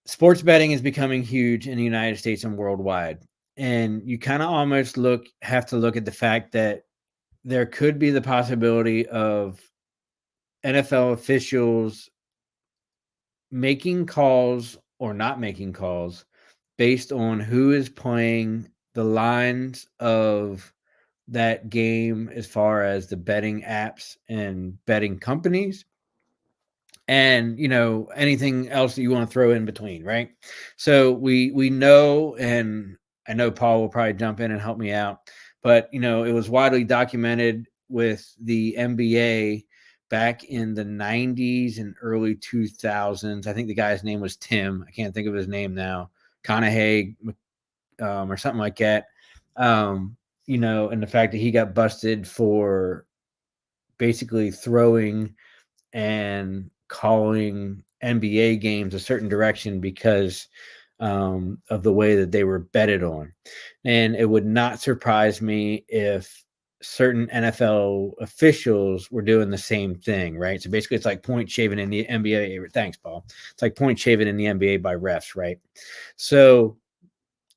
Sports betting is becoming huge in the United States and worldwide. And you kind of almost have to look at the fact that there could be the possibility of NFL officials making calls or not making calls based on who is playing the lines of that game as far as the betting apps and betting companies, and anything else that you want to throw in between, right? So we know, and I know Paul will probably jump in and help me out, but it was widely documented with the NBA back in the 90s and early 2000s. I think the guy's name was Tim. I can't think of his name now. Conahay, or something like that. And the fact that he got busted for basically throwing and calling NBA games a certain direction because of the way that they were betted on. And it would not surprise me if certain NFL officials were doing the same thing, right? So basically it's like point shaving in the NBA. Thanks, Paul. It's like point shaving in the NBA by refs, right? So,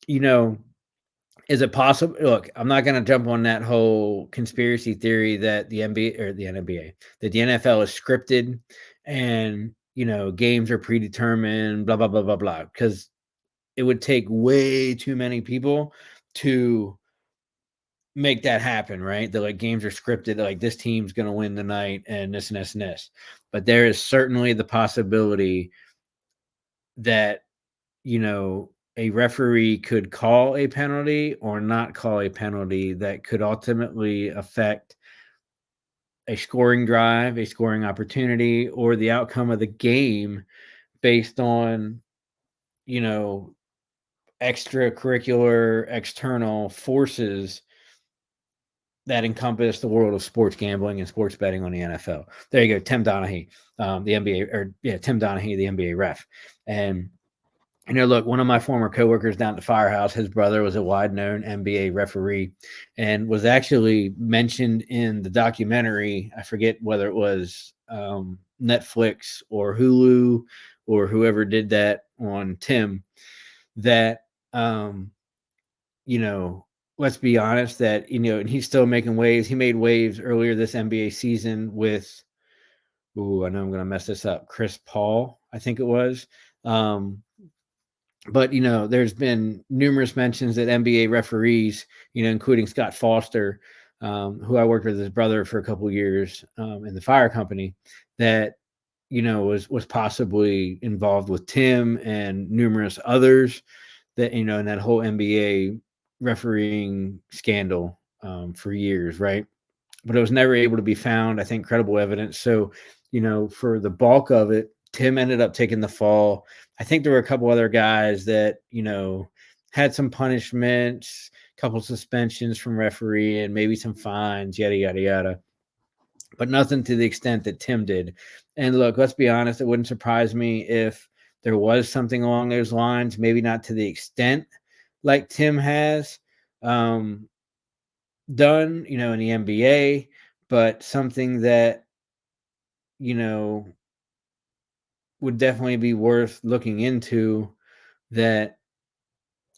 is it possible? Look, I'm not going to jump on that whole conspiracy theory that the NBA or the NBA, that the NFL is scripted and, games are predetermined, blah, blah, blah, blah, blah, because it would take way too many people to make that happen, right? That like games are scripted, like this team's going to win tonight and this and this and this. But there is certainly the possibility that, a referee could call a penalty or not call a penalty that could ultimately affect a scoring drive, a scoring opportunity, or the outcome of the game based on, you know, extracurricular, external forces that encompass the world of sports gambling and sports betting on the NFL. There you go, Tim Donaghy, the NBA, Tim Donaghy, the NBA ref. And look, one of my former coworkers down at the firehouse, his brother was a wide-known NBA referee and was actually mentioned in the documentary. I forget whether it was Netflix or Hulu or whoever did that on Tim, that, you know, let's be honest, that, and he's still making waves. He made waves earlier this NBA season with, I know I'm going to mess this up, Chris Paul, I think it was. But, there's been numerous mentions that NBA referees, including Scott Foster, who I worked with his brother for a couple of years in the fire company, that, was possibly involved with Tim and numerous others that, in that whole NBA refereeing scandal for years, right? But it was never able to be found, I think, credible evidence. So, for the bulk of it, Tim ended up taking the fall. I think there were a couple other guys that, had some punishments, a couple suspensions from referee, and maybe some fines, yada, yada, yada. But nothing to the extent that Tim did. And look, let's be honest, it wouldn't surprise me if there was something along those lines, maybe not to the extent like Tim has done, in the NBA, but something that, would definitely be worth looking into, that,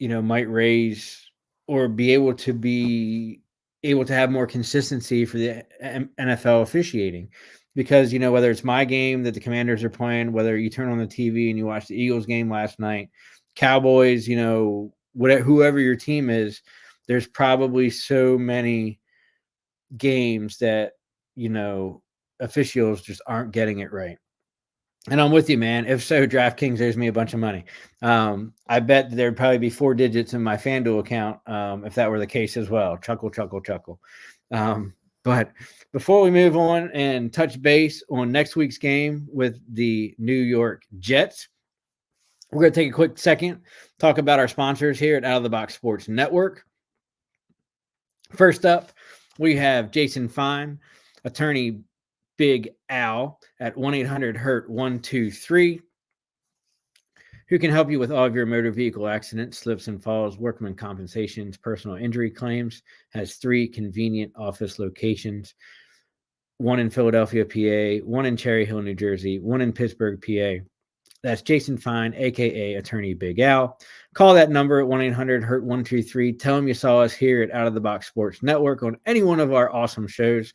might raise or be able to have more consistency for the NFL officiating. Because, whether it's my game that the Commanders are playing, whether you turn on the TV and you watch the Eagles game last night, Cowboys, whatever, whoever your team is, there's probably so many games that, officials just aren't getting it right. And I'm with you, man. If so, DraftKings owes me a bunch of money. I bet there'd probably be 4 digits in my FanDuel account if that were the case as well. Chuckle, chuckle, chuckle. But before we move on and touch base on next week's game with the New York Jets, we're going to take a quick second, talk about our sponsors here at Out of the Box Sports Network. First up, we have Jason Fine, attorney Big Al at 1-800-HURT-123, who can help you with all of your motor vehicle accidents, slips and falls, workman compensations, personal injury claims. Has 3 convenient office locations, one in Philadelphia, PA, one in Cherry Hill, New Jersey, one in Pittsburgh, PA. That's Jason Fine, a.k.a. Attorney Big Al. Call that number at 1-800-HURT-123. Tell him you saw us here at Out of the Box Sports Network on any one of our awesome shows.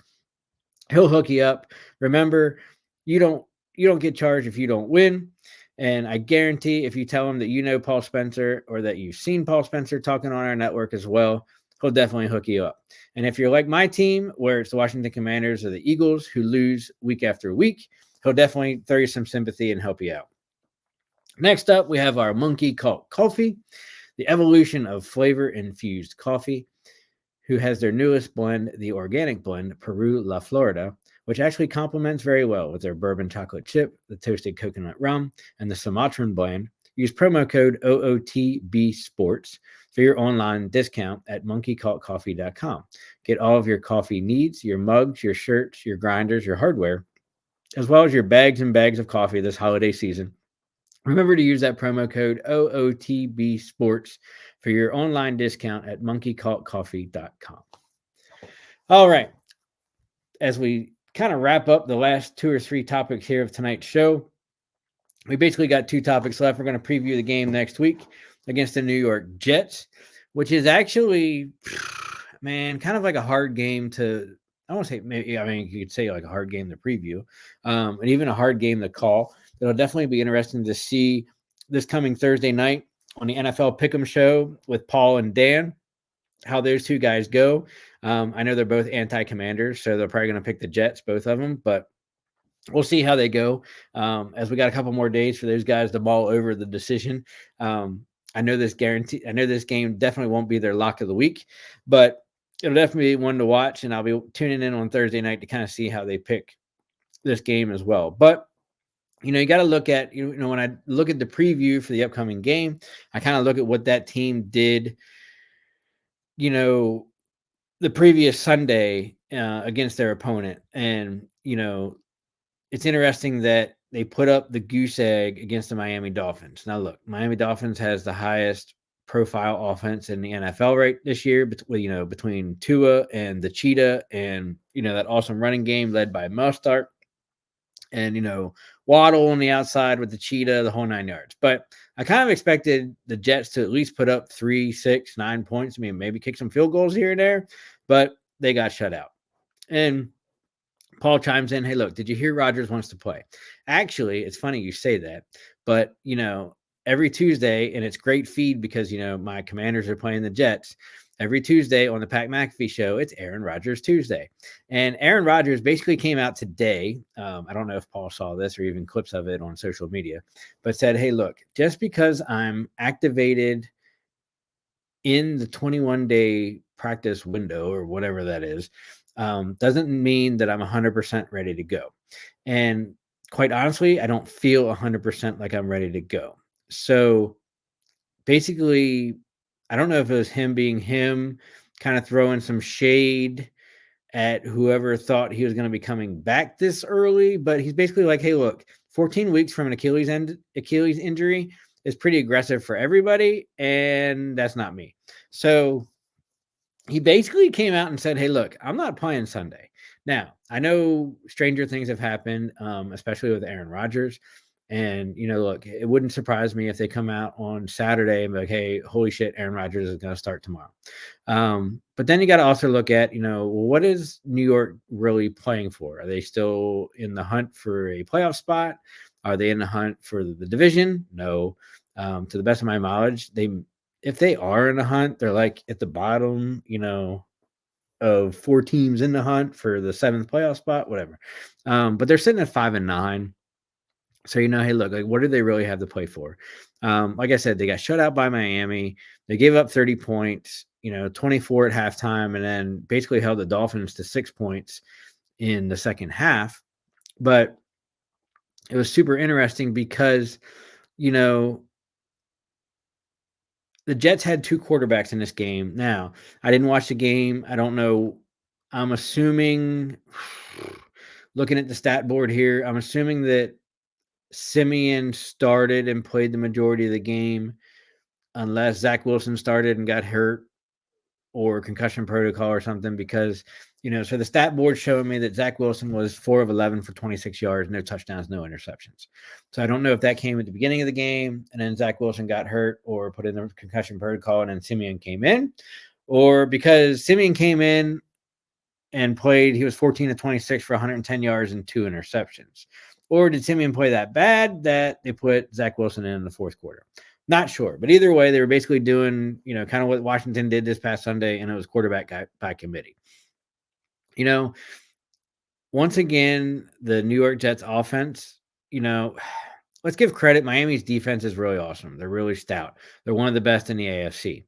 He'll hook you up. Remember, you don't get charged if you don't win. And I guarantee if you tell him that you know Paul Spencer or that you've seen Paul Spencer talking on our network as well, he'll definitely hook you up. And if you're like my team, where it's the Washington Commanders or the Eagles who lose week after week, he'll definitely throw you some sympathy and help you out. Next up, we have our Monkey Cult Coffee, the evolution of flavor-infused coffee, who has their newest blend, the organic blend, Peru La Florida, which actually complements very well with their bourbon chocolate chip, the toasted coconut rum, and the Sumatran blend. Use promo code OOTBSports for your online discount at monkeycultcoffee.com. Get all of your coffee needs, your mugs, your shirts, your grinders, your hardware, as well as your bags and bags of coffee this holiday season. Remember to use that promo code OOTBSports for your online discount at monkeycultcoffee.com. All right. As we kind of wrap up the last 2 or 3 topics here of tonight's show, we basically got 2 topics left. We're going to preview the game next week against the New York Jets, which is actually, man, kind of like a hard game to, I don't want to say, maybe, I mean, you could say like a hard game to preview, and even a hard game to call. It'll definitely be interesting to see this coming Thursday night on the NFL Pick'em show with Paul and Dan, how those 2 guys go. I know they're both anti-Commanders, so they're probably going to pick the Jets, both of them, but we'll see how they go as we got a couple more days for those guys to mull over the decision. I know this game definitely won't be their lock of the week, but it'll definitely be one to watch, and I'll be tuning in on Thursday night to kind of see how they pick this game as well. But you got to look at, when I look at the preview for the upcoming game, I kind of look at what that team did, the previous Sunday against their opponent. And, it's interesting that they put up the goose egg against the Miami Dolphins. Now, look, Miami Dolphins has the highest profile offense in the NFL right this year, between Tua and the Cheetah, and, that awesome running game led by Mustard. And, Waddle on the outside with the Cheetah, the whole 9 yards. But I kind of expected the Jets to at least put up 3, 6, 9 points. I mean, maybe kick some field goals here and there, but they got shut out. And Paul chimes in, hey, look, did you hear Rodgers wants to play? Actually, it's funny you say that, but, every Tuesday, and it's great feed because, my Commanders are playing the Jets. Every Tuesday on the Pat McAfee show, it's Aaron Rodgers Tuesday. And Aaron Rodgers basically came out today. I don't know if Paul saw this or even clips of it on social media, but said, hey, look, just because I'm activated in the 21-day practice window or whatever that is, doesn't mean that I'm 100% ready to go. And quite honestly, I don't feel 100% like I'm ready to go. So basically, I don't know if it was him being him, kind of throwing some shade at whoever thought he was going to be coming back this early, but he's basically like, hey, look, 14 weeks from an Achilles injury is pretty aggressive for everybody, and that's not me. So he basically came out and said, hey, look, I'm not playing Sunday. Now, I know stranger things have happened, especially with Aaron Rodgers. And, look, it wouldn't surprise me if they come out on Saturday and be like, hey, holy shit, Aaron Rodgers is going to start tomorrow. But then you got to also look at, what is New York really playing for? Are they still in the hunt for a playoff spot? Are they in the hunt for the division? No. To the best of my knowledge, if they are in the hunt, they're like at the bottom, of 4 teams in the hunt for the 7th playoff spot, whatever. But they're sitting at 5-9. So, hey, look, like, what do they really have to play for? Like I said, they got shut out by Miami. They gave up 30 points, 24 at halftime, and then basically held the Dolphins to 6 points in the second half. But it was super interesting because, the Jets had 2 quarterbacks in this game. Now, I didn't watch the game. I don't know. I'm assuming, looking at the stat board here, I'm assuming that Simeon started and played the majority of the game, unless Zach Wilson started and got hurt or concussion protocol or something, because, so the stat board showing me that Zach Wilson was 4 of 11 for 26 yards, no touchdowns, no interceptions. So I don't know if that came at the beginning of the game and then Zach Wilson got hurt or put in the concussion protocol and then Simeon came in, or because Simeon came in and played, he was 14 of 26 for 110 yards and 2 interceptions. Or did Simeon play that bad that they put Zach Wilson in the fourth quarter? Not sure. But either way, they were basically doing, kind of what Washington did this past Sunday, and it was quarterback by committee. Once again, the New York Jets offense, let's give credit. Miami's defense is really awesome. They're really stout. They're one of the best in the AFC.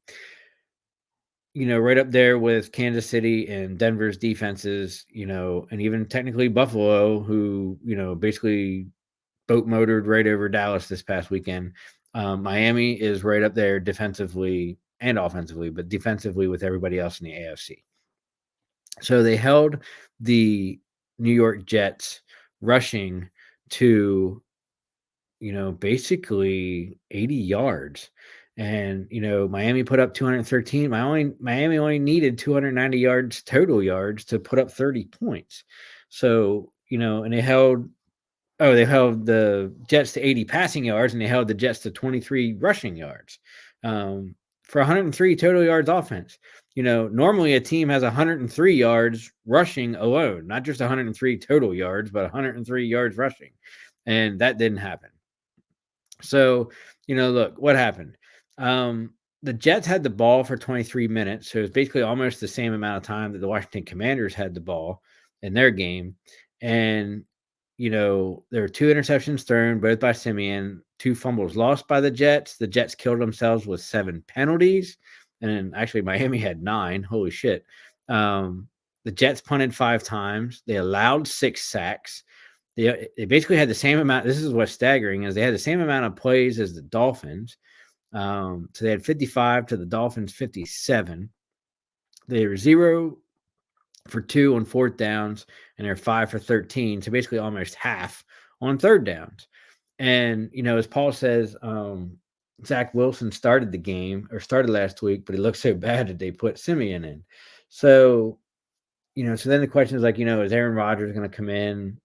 Right up there with Kansas City and Denver's defenses, and even technically Buffalo, who, basically boat motored right over Dallas this past weekend. Miami is right up there defensively and offensively, but defensively with everybody else in the AFC. So they held the New York Jets rushing to, basically 80 yards. And, Miami put up 213. Miami only needed 290 yards, total yards, to put up 30 points. So, and they held the Jets to 80 passing yards, and they held the Jets to 23 rushing yards for 103 total yards offense. Normally a team has 103 yards rushing alone, not just 103 total yards, but 103 yards rushing. And that didn't happen. So, look, what happened? The Jets had the ball for 23 minutes. So it's basically almost the same amount of time that the Washington Commanders had the ball in their game. And, there were 2 interceptions thrown, both by Simeon, 2 fumbles lost by the Jets. The Jets killed themselves with 7 penalties. And actually, Miami had 9. Holy shit. The Jets punted 5 times. They allowed 6 sacks. They basically had the same amount. This is what's staggering is they had the same amount of plays as the Dolphins. So they had 55 to the Dolphins 57. They were 0 for 2 on 4th downs, and they're 5 for 13. So basically almost half on 3rd downs. And, as Paul says, Zach Wilson started the game or started last week, but he looked so bad that they put Simeon in. So, so then the question is like, is Aaron Rodgers going to come in?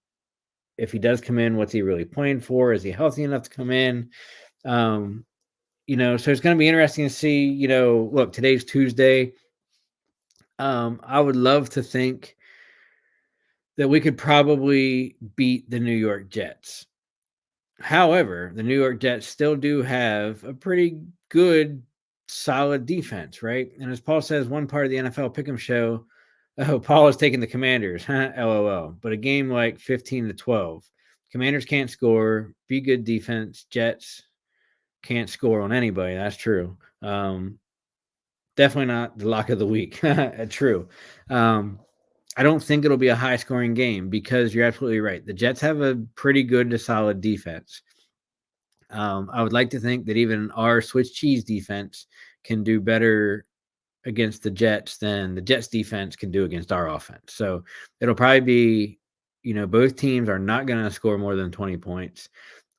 If he does come in, what's he really playing for? Is he healthy enough to come in? So it's going to be interesting to see, look, today's Tuesday. I would love to think that we could probably beat the New York Jets. However, the New York Jets still do have a pretty good, solid defense, right? And as Paul says, one part of the NFL Pick'em show, Paul is taking the Commanders, LOL. But a game like 15-12, Commanders can't score, be good defense. Jets can't score on anybody. That's true. Definitely not the lock of the week. True. I don't think it'll be a high-scoring game because you're absolutely right. The Jets have a pretty good to solid defense. I would like to think that even our Swiss cheese defense can do better against the Jets than the Jets defense can do against our offense. So it'll probably be, both teams are not going to score more than 20 points.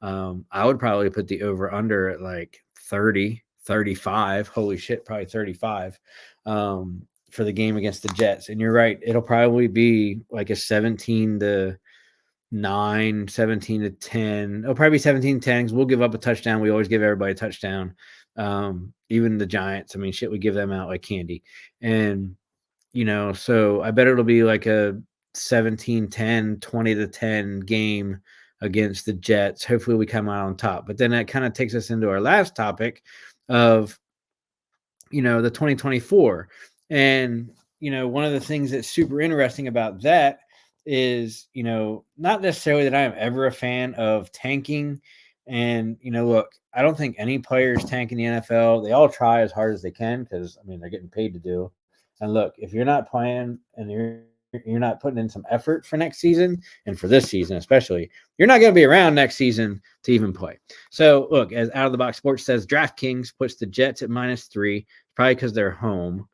I would probably put the over-under at like 30, 35. Holy shit, probably 35 for the game against the Jets. And you're right. It'll probably be like a 17-9, 17-10. It'll probably be 17-10 because we'll give up a touchdown. We always give everybody a touchdown. Even the Giants. I mean, shit, we give them out like candy. And, so I bet it'll be like a 17-10, 20-10 game against the Jets. Hopefully we come out on top. But then that kind of takes us into our last topic of, the 2024. And, one of the things that's super interesting about that is, not necessarily that I am ever a fan of tanking. And, look, I don't think any player is tanking the NFL. They all try as hard as they can because, they're getting paid to do. And look, if you're not playing and you're not putting in some effort for next season and for this season especially, you're not going to be around next season to even play. So, look, as Out of the Box Sports says, DraftKings puts the Jets at -3, probably because they're home.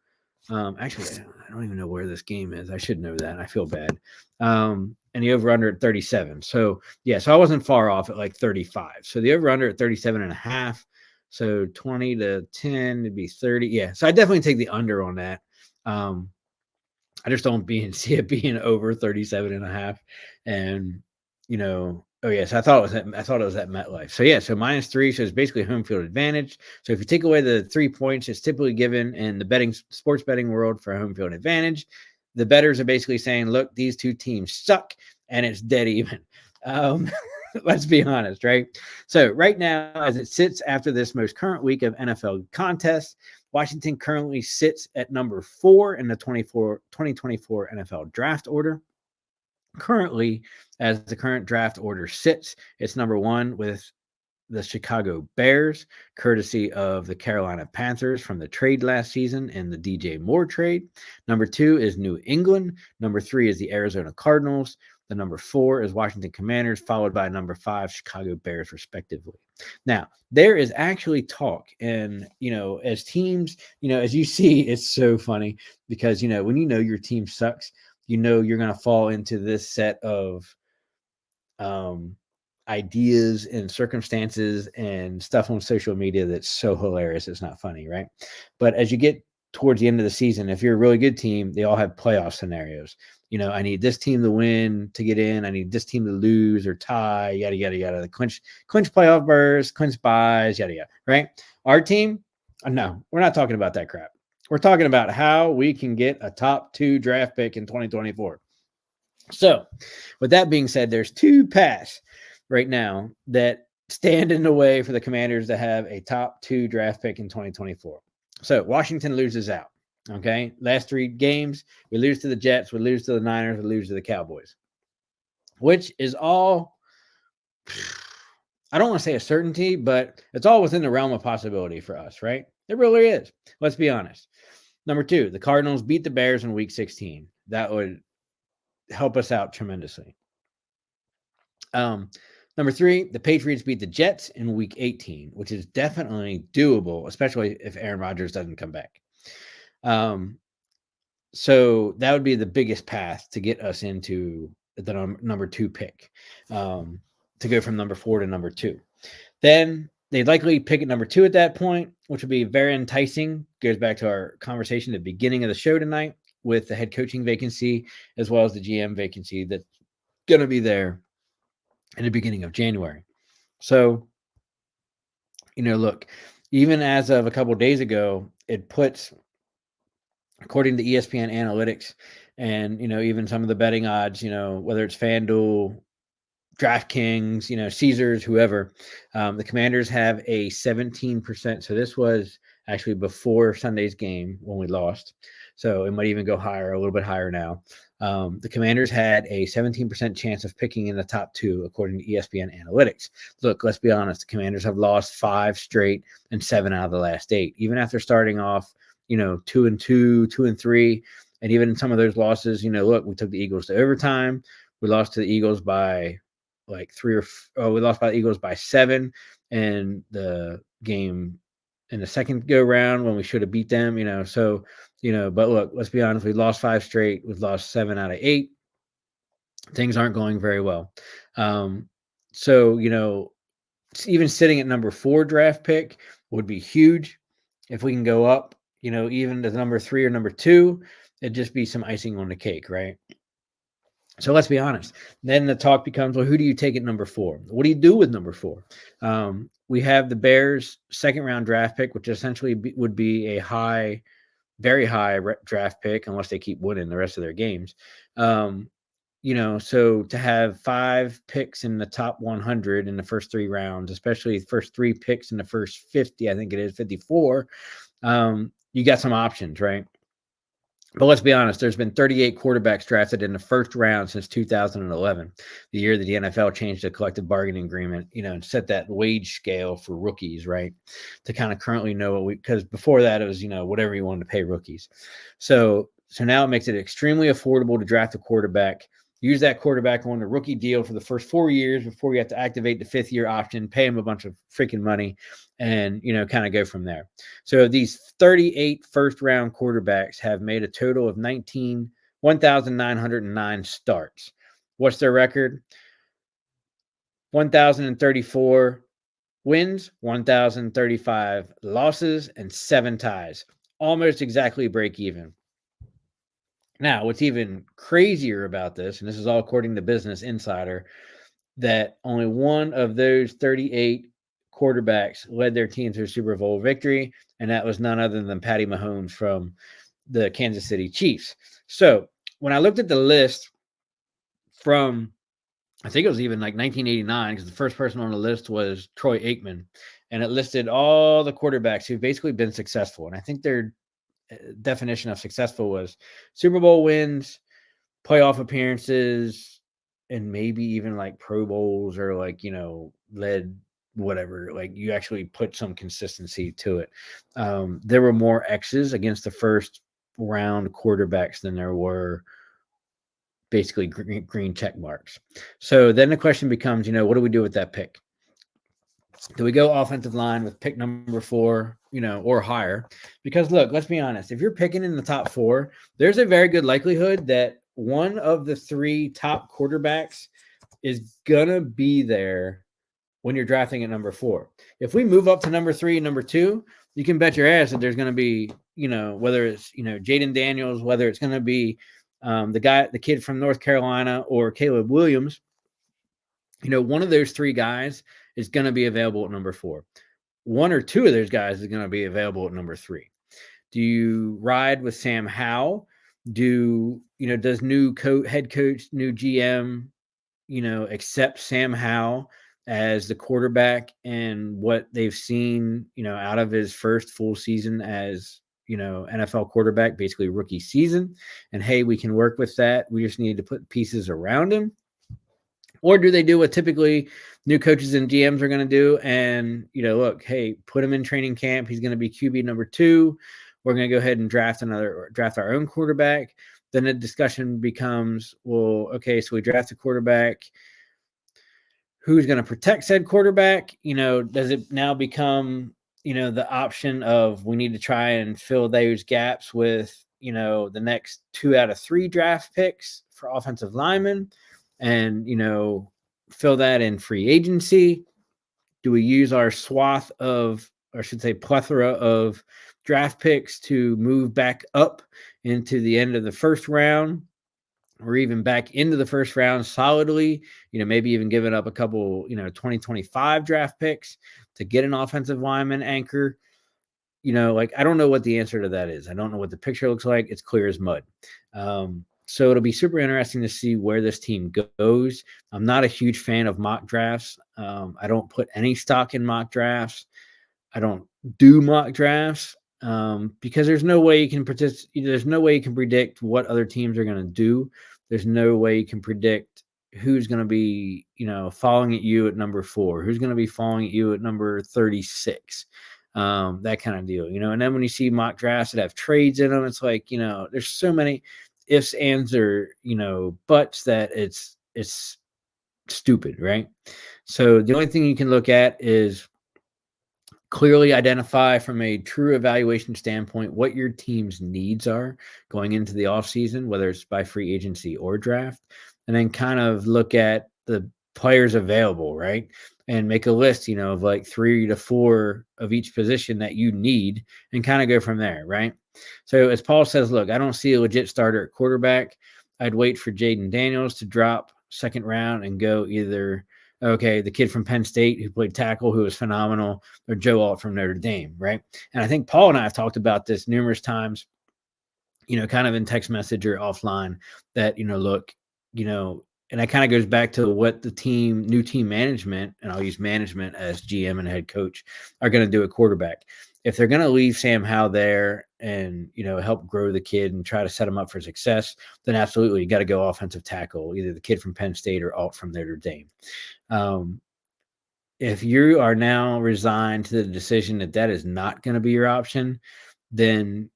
Actually, I don't even know where this game is. I should know that. I feel bad. And the over-under at 37. So, so I wasn't far off at like 35. So the over-under at 37.5. So 20-10 would be 30. Yeah, so I definitely take the under on that. I just don't see it being over 37.5. And, so I thought it was at MetLife. So so -3, so it's basically home field advantage. So if you take away the 3 points, it's typically given in the sports betting world for a home field advantage. The bettors are basically saying, look, these two teams suck, and it's dead even. Let's be honest, right? So right now, as it sits after this most current week of NFL contests, Washington currently sits at number 4 in the 2024 NFL draft order. Currently, as the current draft order sits, it's number 1 with the Chicago Bears, courtesy of the Carolina Panthers from the trade last season and the DJ Moore trade. Number 2 is New England. Number 3 is the Arizona Cardinals. The number 4 is Washington Commanders, followed by number 5, Chicago Bears, respectively. Now, there is actually talk, and, as teams, as you see, it's so funny because, when your team sucks, you're going to fall into this set of ideas and circumstances and stuff on social media that's so hilarious. It's not funny, right? But as you get towards the end of the season, if you're a really good team, they all have playoff scenarios. I need this team to win to get in. I need this team to lose or tie, yada, yada, yada. The clinch playoff berths, clinch buys, yada, yada, right? Our team, no, we're not talking about that crap. We're talking about how we can get a top 2 draft pick in 2024. So, with that being said, there's 2 paths right now that stand in the way for the Commanders to have a top 2 draft pick in 2024. So, Washington loses out. Okay, last 3 games, we lose to the Jets, we lose to the Niners, we lose to the Cowboys, which is all, I don't want to say a certainty, but it's all within the realm of possibility for us, right? It really is. Let's be honest. Number 2, the Cardinals beat the Bears in Week 16. That would help us out tremendously. Number 3, the Patriots beat the Jets in Week 18, which is definitely doable, especially if Aaron Rodgers doesn't come back. So that would be the biggest path to get us into the number 2 pick, to go from number 4 to number 2. Then they'd likely pick at number 2 at that point, which would be very enticing. Goes back to our conversation at the beginning of the show tonight with the head coaching vacancy as well as the GM vacancy that's going to be there in the beginning of January. So, look, even as of a couple of days ago, it puts, according to ESPN analytics and, even some of the betting odds, whether it's FanDuel, DraftKings, Caesars, whoever, the Commanders have a 17%. So this was actually before Sunday's game when we lost. So it might even go higher, a little bit higher now. The Commanders had a 17% chance of picking in the top 2, according to ESPN analytics. Look, let's be honest. The Commanders have lost 5 straight and 7 out of the last 8. Even after starting off, 2-2, 2-3, and even some of those losses, look, we took the Eagles to overtime. We lost to the Eagles by like 3 or we lost by the Eagles by 7 in the game in the second go round when we should have beat them, so, but look, let's be honest, we lost 5 straight. We've lost 7 out of 8. Things aren't going very well. So, even sitting at number 4 draft pick would be huge. If we can go up, even to number 3 or number 2, it'd just be some icing on the cake, right? So let's be honest. Then the talk becomes, well, who do you take at number 4? What do you do with number 4? We have the Bears' second-round draft pick, which essentially would be a high, very high draft pick, unless they keep winning the rest of their games. So to have 5 picks in the top 100 in the first 3 rounds, especially the first 3 picks in the first 50, I think it is 54, you got some options, right? But let's be honest, there's been 38 quarterbacks drafted in the first round since 2011, the year that the NFL changed the collective bargaining agreement, and set that wage scale for rookies, right? To kind of currently know because before that it was, whatever you wanted to pay rookies. So now it makes it extremely affordable to draft a quarterback, use that quarterback on a rookie deal for the first 4 years before you have to activate the 5th-year option, pay him a bunch of freaking money, and, kind of go from there. So these 38 first-round quarterbacks have made a total of 1,909 starts. What's their record? 1,034 wins, 1,035 losses, and 7 ties. Almost exactly break even. Now, what's even crazier about this, and this is all according to Business Insider, that only one of those 38 quarterbacks led their team to a Super Bowl victory, and that was none other than Patty Mahomes from the Kansas City Chiefs. So when I looked at the list from, I think it was even like 1989, because the first person on the list was Troy Aikman, and it listed all the quarterbacks who've basically been successful. And I think their definition of successful was Super Bowl wins, playoff appearances, and maybe even like Pro Bowls or like, led whatever, like you actually put some consistency to it. There were more X's against the first round quarterbacks than there were basically green check marks. So then the question becomes, what do we do with that pick? Do we go offensive line with pick number 4, or higher? Because look, let's be honest. If you're picking in the top 4, there's a very good likelihood that one of the 3 top quarterbacks is going to be there when you're drafting at number 4. If we move up to number 3 and number 2, you can bet your ass that there's going to be, whether it's, Jaden Daniels, whether it's going to be the kid from North Carolina or Caleb Williams, one of those 3 guys is going to be available at number 4. 1 or 2 of those guys is going to be available at number 3. Do you ride with Sam Howell? Does new head coach, new GM, accept Sam Howell as the quarterback and what they've seen, out of his first full season as, NFL quarterback, basically rookie season? And hey, we can work with that. We just need to put pieces around him. Or do they do what typically new coaches and GMs are going to do? And, look, hey, put him in training camp. He's going to be QB number 2. we're going to go ahead and draft our own quarterback. Then the discussion becomes, well, okay, so we draft a quarterback. Who's going to protect said quarterback? Does it now become, the option of we need to try and fill those gaps with, the next 2 out of 3 draft picks for offensive linemen and, fill that in free agency? Do we use our swath of, or I should say plethora of draft picks to move back up into the end of the first round or even back into the first round solidly, maybe even giving up a couple, 2025 draft picks to get an offensive lineman anchor? I don't know what the answer to that is. I don't know what the picture looks like. It's clear as mud. So it'll be super interesting to see where this team goes. I'm not a huge fan of mock drafts. I don't put any stock in mock drafts. I don't do mock drafts because there's no way you can There's no way you can predict what other teams are going to do. There's no way you can predict who's going to be, falling at you at number 4, who's going to be falling at you at number 36, that kind of deal, And then when you see mock drafts that have trades in them, it's like, there's so many ifs, ands, or, buts that it's stupid, right? So the only thing you can look at is clearly identify from a true evaluation standpoint what your team's needs are going into the offseason, whether it's by free agency or draft, and then kind of look at the players available, right? And make a list, of like 3 to 4 of each position that you need and kind of go from there, right? So as Paul says, look, I don't see a legit starter at quarterback. I'd wait for Jaden Daniels to drop second round and go either, okay, the kid from Penn State who played tackle, who was phenomenal, or Joe Alt from Notre Dame, right? And I think Paul and I have talked about this numerous times, kind of in text message or offline, that, look, and that kind of goes back to what the new team management, and I'll use management as GM and head coach, are going to do at quarterback. If they're going to leave Sam Howell there and, help grow the kid and try to set him up for success, then absolutely you got to go offensive tackle, either the kid from Penn State or Alt from Notre Dame. If you are now resigned to the decision that is not going to be your option, then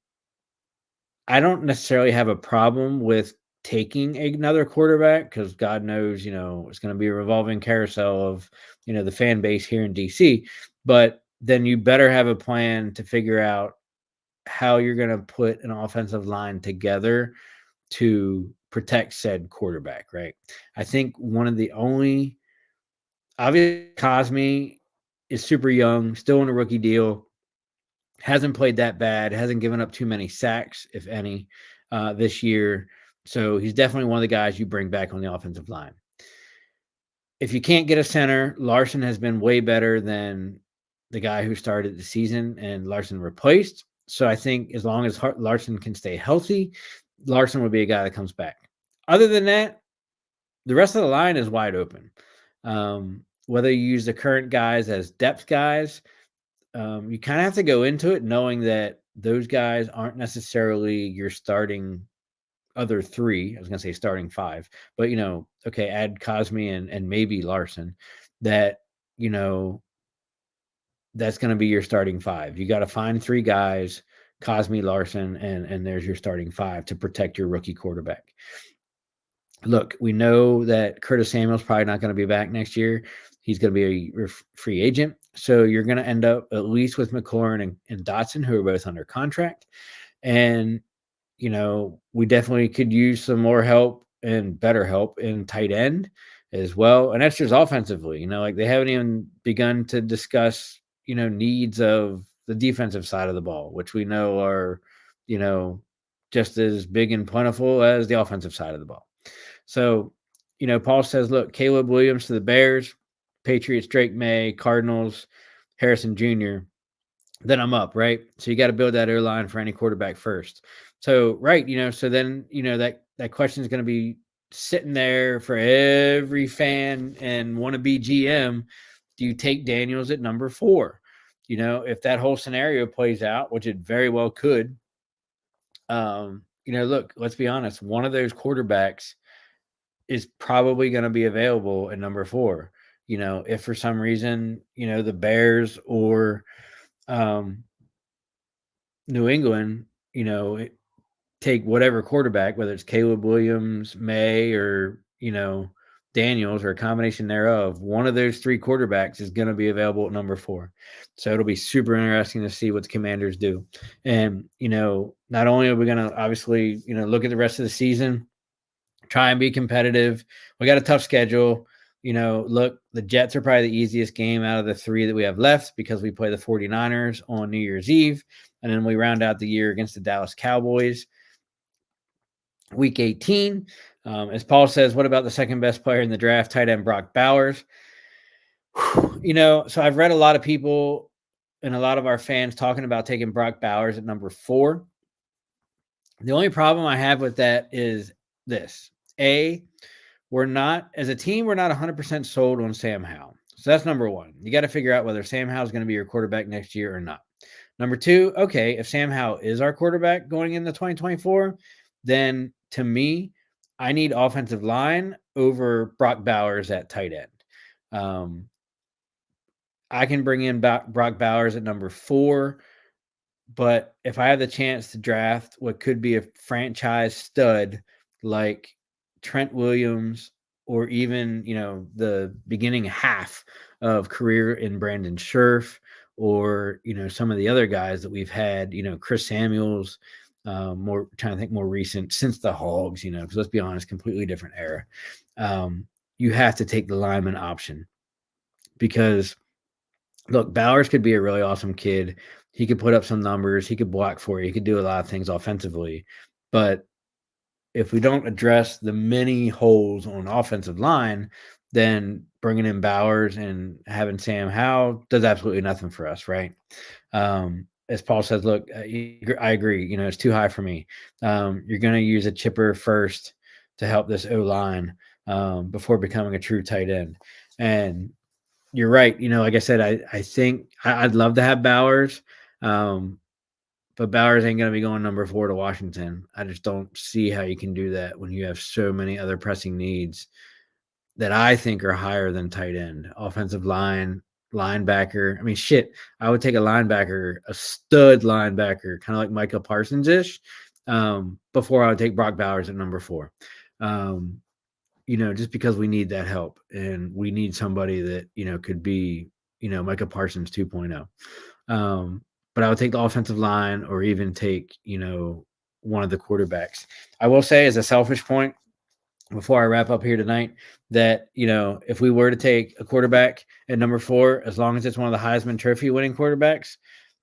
I don't necessarily have a problem with taking another quarterback, because God knows, it's going to be a revolving carousel of, the fan base here in DC. But then you better have a plan to figure out how you're going to put an offensive line together to protect said quarterback, right? I think one of the only, obviously, Cosme is super young, still in a rookie deal, hasn't played that bad, hasn't given up too many sacks, if any, this year. So he's definitely one of the guys you bring back on the offensive line. If you can't get a center, Larson has been way better than the guy who started the season and Larson replaced. So I think as long as Larson can stay healthy, Larson will be a guy that comes back. Other than that, the rest of the line is wide open. Whether you use the current guys as depth guys, you kind of have to go into it knowing that those guys aren't necessarily your starting other 3. I was going to say starting 5, but, okay, add Cosme and maybe Larson, that, that's going to be your starting 5. You got to find 3 guys, Cosme, Larson, and there's your starting 5 to protect your rookie quarterback. Look, we know that Curtis Samuel's probably not going to be back next year. He's going to be a free agent. So you're going to end up at least with McLaurin and Dotson, who are both under contract. And, we definitely could use some more help and better help in tight end as well. And that's just offensively, like they haven't even begun to discuss, needs of the defensive side of the ball, which we know are, just as big and plentiful as the offensive side of the ball. So, Paul says, look, Caleb Williams to the Bears, Patriots, Drake May, Cardinals, Harrison Jr., then I'm up, right? So you got to build that airline for any quarterback first. So, right, so then, that question is going to be sitting there for every fan and wannabe GM. Do you take Daniels at number 4? If that whole scenario plays out, which it very well could, look, let's be honest, one of those quarterbacks is probably going to be available at number 4. If for some reason, the Bears or New England, take whatever quarterback, whether it's Caleb Williams, May, or Daniels, or a combination thereof. One of those three quarterbacks is going to be available at number 4. So it'll be super interesting to see what the Commanders do. And not only are we going to obviously look at the rest of the season, try and be competitive. We got a tough schedule. Look, the Jets are probably the easiest game out of the 3 that we have left because we play the 49ers on New Year's Eve. And then we round out the year against the Dallas Cowboys. Week 18. As Paul says, what about the second best player in the draft, tight end Brock Bowers? So I've read a lot of people and a lot of our fans talking about taking Brock Bowers at number 4. The only problem I have with that is this. We're not, as a team, we're not 100% sold on Sam Howell. So that's number 1. You got to figure out whether Sam Howell is going to be your quarterback next year or not. Number 2, okay, if Sam Howell is our quarterback going into 2024, then to me, I need offensive line over Brock Bowers at tight end. I can bring in Brock Bowers at number 4, but if I have the chance to draft what could be a franchise stud like Trent Williams, or even, the beginning half of career in Brandon Scherf, or, some of the other guys that we've had, Chris Samuels, more trying to think more recent since the Hogs, because let's be honest, completely different era. You have to take the lineman option because look, Bowers could be a really awesome kid. He could put up some numbers. He could block for you. He could do a lot of things offensively. But if we don't address the many holes on offensive line, then bringing in Bowers and having Sam Howell does absolutely nothing for us, right? As Paul says, look, I agree. It's too high for me. You're going to use a chipper first to help this O-line before becoming a true tight end. And you're right. Like I said, I think I'd love to have Bowers, but Bowers ain't going to be going number 4 to Washington. I just don't see how you can do that when you have so many other pressing needs that I think are higher than tight end, offensive line, linebacker. I mean, shit, I would take a linebacker, a stud linebacker, kind of like Micah Parsons-ish, before I would take Brock Bowers at number 4. Just because we need that help and we need somebody that, could be, Micah Parsons 2.0. But I would take the offensive line or even take, one of the quarterbacks. I will say, as a selfish point, before I wrap up here tonight, that, if we were to take a quarterback at number 4, as long as it's one of the Heisman Trophy winning quarterbacks,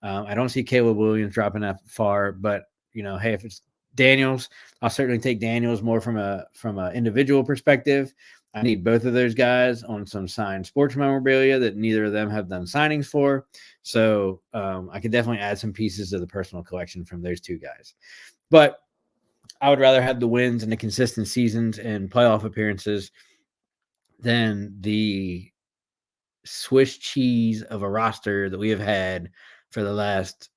I don't see Caleb Williams dropping that far, but, hey, if it's Daniels, I'll certainly take Daniels more from a individual perspective. I need both of those guys on some signed sports memorabilia that neither of them have done signings for. So I could definitely add some pieces to the personal collection from those two guys. But I would rather have the wins and the consistent seasons and playoff appearances than the Swiss cheese of a roster that we have had for the last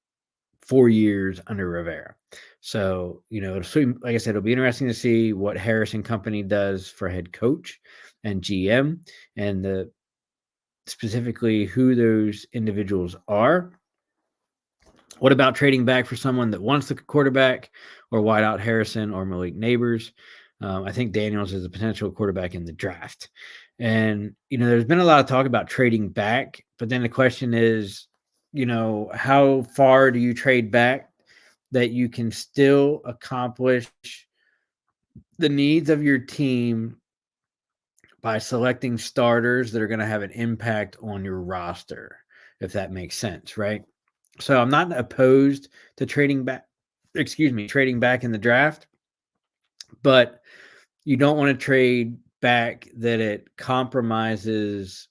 4 years under Rivera. So, like I said, it'll be interesting to see what Harris and company does for head coach and GM and specifically who those individuals are. What about trading back for someone that wants the quarterback, or wideout Harrison or Malik Neighbors? I think Daniels is a potential quarterback in the draft. And, there's been a lot of talk about trading back, but then the question is, how far do you trade back that you can still accomplish the needs of your team by selecting starters that are going to have an impact on your roster, if that makes sense, right? So I'm not opposed to trading back in the draft, but you don't want to trade back that it compromises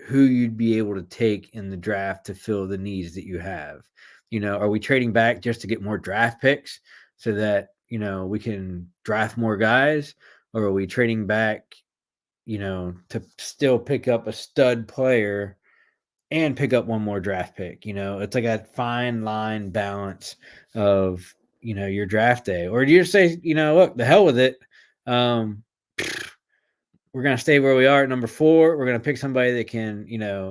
who you'd be able to take in the draft to fill the needs that you have. Are we trading back just to get more draft picks so that, we can draft more guys? Or are we trading back, to still pick up a stud player and pick up one more draft pick? It's like a fine line balance of, your draft day. Or do you just say, look, the hell with it. We're going to stay where we are at number 4. We're going to pick somebody that can,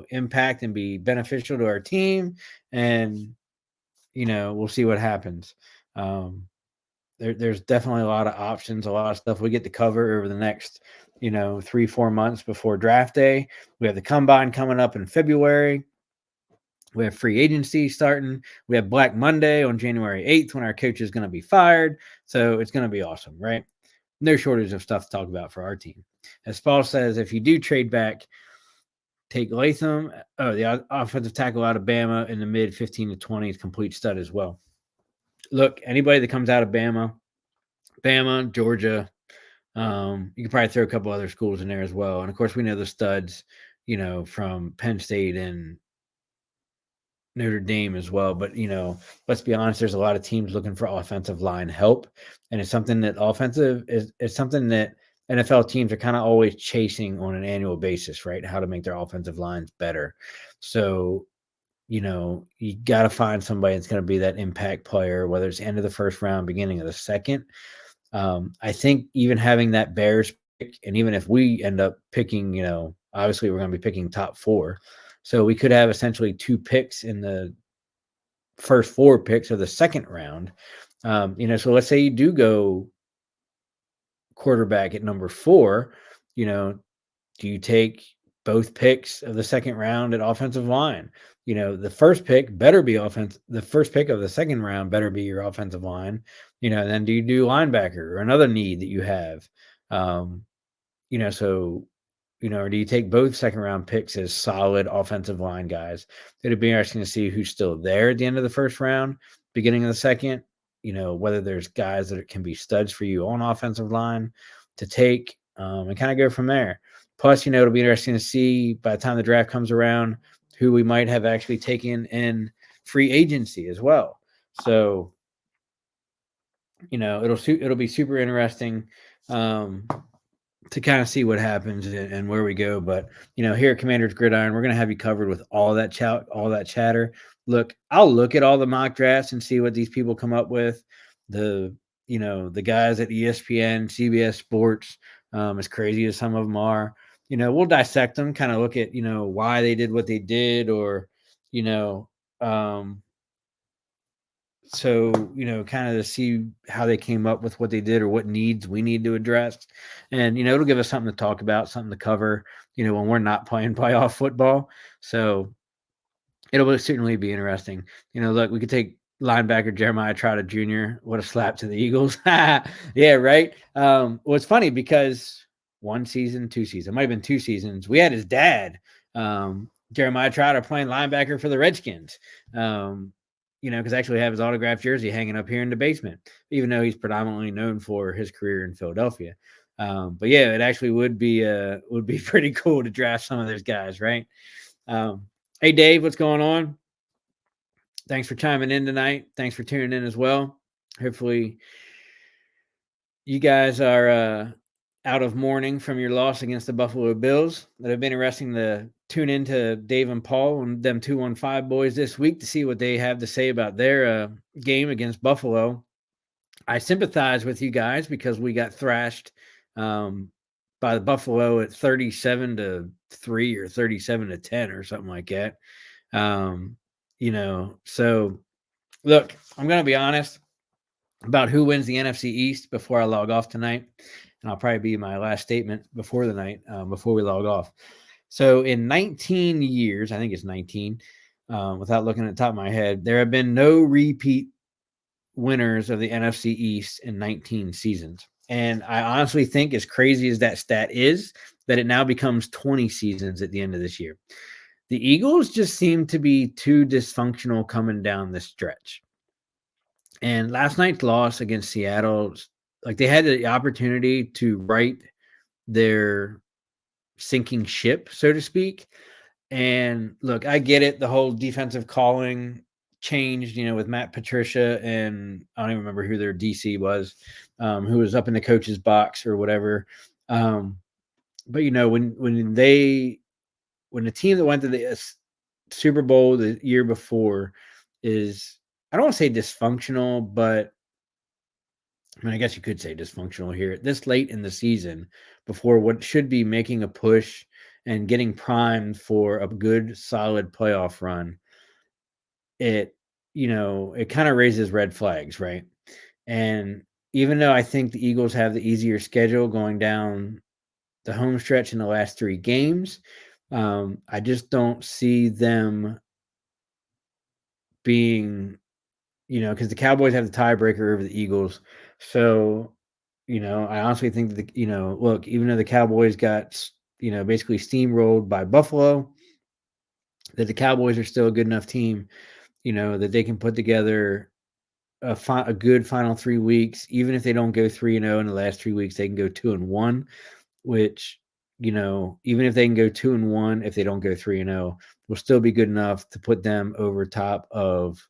impact and be beneficial to our team. And, we'll see what happens. There's definitely a lot of options, a lot of stuff we get to cover over the next, 3-4 months before draft day. We have the combine coming up in February. We have free agency starting. We have Black Monday on January 8th when our coach is going to be fired. So it's going to be awesome, right? No shortage of stuff to talk about for our team. As Paul says, if you do trade back, take Latham, the offensive tackle out of Bama in the mid 15 to 20s, complete stud as well. Look, anybody that comes out of Bama, Georgia, you can probably throw a couple other schools in there as well. And of course, we know the studs, from Penn State and Notre Dame as well. But, let's be honest, there's a lot of teams looking for offensive line help. And it's something that it's something that NFL teams are kind of always chasing on an annual basis, right? How to make their offensive lines better. So, you got to find somebody that's going to be that impact player, whether it's end of the first round, beginning of the second. I think even having that Bears pick, and even if we end up picking, obviously we're going to be picking top 4. So we could have essentially 2 picks in the first 4 picks of the second round. So let's say you do go quarterback at number 4, do you take both picks of the second round at offensive line? The first pick better be offense. The first pick of the second round better be your offensive line. And then do you do linebacker or another need that you have? So, or do you take both second round picks as solid offensive line guys? It'd be interesting to see who's still there at the end of the first round, beginning of the second, whether there's guys that can be studs for you on offensive line to take, and kind of go from there. Plus, it'll be interesting to see by the time the draft comes around who we might have actually taken in free agency as well. So, it'll be super interesting to kind of see what happens and where we go. But, here at Commander's Gridiron, we're going to have you covered with all that chatter. Look, I'll look at all the mock drafts and see what these people come up with. The guys at ESPN, CBS Sports, as crazy as some of them are, we'll dissect them, kind of look at, why they did what they did, or, so, kind of to see how they came up with what they did or what needs we need to address. And, it'll give us something to talk about, something to cover, when we're not playing playoff football. So it'll certainly be interesting. Look, we could take linebacker Jeremiah Trotter Jr. What a slap to the Eagles. Yeah, right. Well, it's funny because 1 season, 2 seasons, it might have been 2 seasons. We had his dad, Jeremiah Trotter, playing linebacker for the Redskins. Because I actually have his autographed jersey hanging up here in the basement, even though he's predominantly known for his career in Philadelphia. But yeah, it actually would be pretty cool to draft some of those guys, right? Hey, Dave, what's going on? Thanks for chiming in tonight. Thanks for tuning in as well. Hopefully you guys are out of mourning from your loss against the Buffalo Bills. It have been interesting to tune into Dave and Paul and them 215 boys this week to see what they have to say about their game against Buffalo. I sympathize with you guys because we got thrashed by the Buffalo at 37-3 or 37-10 or something like that. So look, I'm going to be honest about who wins the NFC East before I log off tonight. And I'll probably be my last statement before the night, before we log off. So in 19 years, I think it's 19, without looking at the top of my head, there have been no repeat winners of the NFC East in 19 seasons. And I honestly think, as crazy as that stat is, that it now becomes 20 seasons at the end of this year. The Eagles just seem to be too dysfunctional coming down this stretch. And last night's loss against Seattle, like, they had the opportunity to right their sinking ship, so to speak. And look, I get it. The whole defensive calling changed, with Matt Patricia, and I don't even remember who their DC was, who was up in the coach's box or whatever. But when the team that went to the Super Bowl the year before is, I don't want to say dysfunctional, but I mean, I guess you could say dysfunctional here this late in the season, before what should be making a push and getting primed for a good, solid playoff run. It it kind of raises red flags, right? And even though I think the Eagles have the easier schedule going down the home stretch in the last 3 games, I just don't see them being, because the Cowboys have the tiebreaker over the Eagles. So, I honestly think that, look, even though the Cowboys got, basically steamrolled by Buffalo, that the Cowboys are still a good enough team, that they can put together a good final 3 weeks. Even if they don't go 3-0 in the last 3 weeks, they can go 2-1, which, even if they can go 2-1, if they don't go 3-0, will still be good enough to put them over top of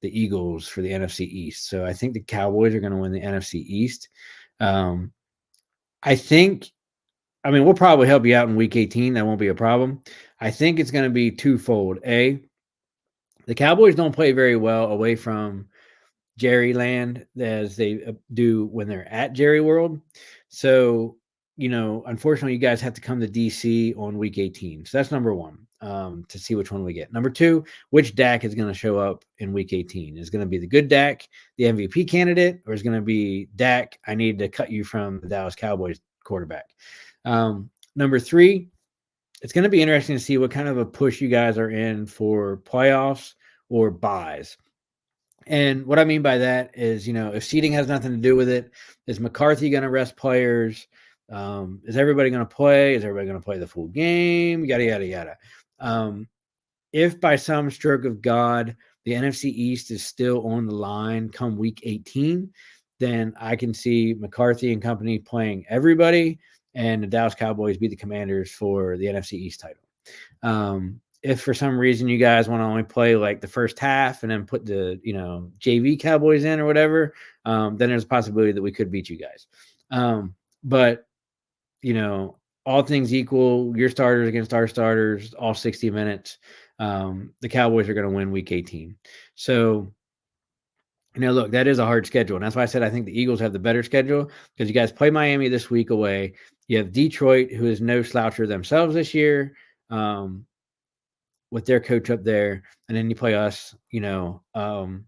the Eagles for the NFC East. So I think the Cowboys are going to win the NFC East. Um, I think, we'll probably help you out in week 18. That won't be a problem. I think it's going to be twofold. A, the Cowboys don't play very well away from Jerryland as they do when they're at Jerry World. So, unfortunately, you guys have to come to DC on week 18. So that's number one, to see which one we get. Number two, which Dak is going to show up in week 18? Is going to be the good Dak, the MVP candidate, or is going to be Dak, I need to cut you from the Dallas Cowboys quarterback? Number three, it's going to be interesting to see what kind of a push you guys are in for playoffs or buys. And what I mean by that is, if seeding has nothing to do with it, is McCarthy going to rest players? Is everybody going to play? Is everybody going to play the full game? Yada, yada, yada. If by some stroke of God, the NFC East is still on the line come week 18, then I can see McCarthy and company playing everybody and the Dallas Cowboys beat the Commanders for the NFC East title. If for some reason you guys want to only play like the first half and then put the, JV Cowboys in or whatever, then there's a possibility that we could beat you guys. But, all things equal, your starters against our starters, all 60 minutes, the Cowboys are going to win week 18. So, look, that is a hard schedule. And that's why I said I think the Eagles have the better schedule because you guys play Miami this week away. You have Detroit, who is no sloucher themselves this year. With their coach up there, and then you play us, in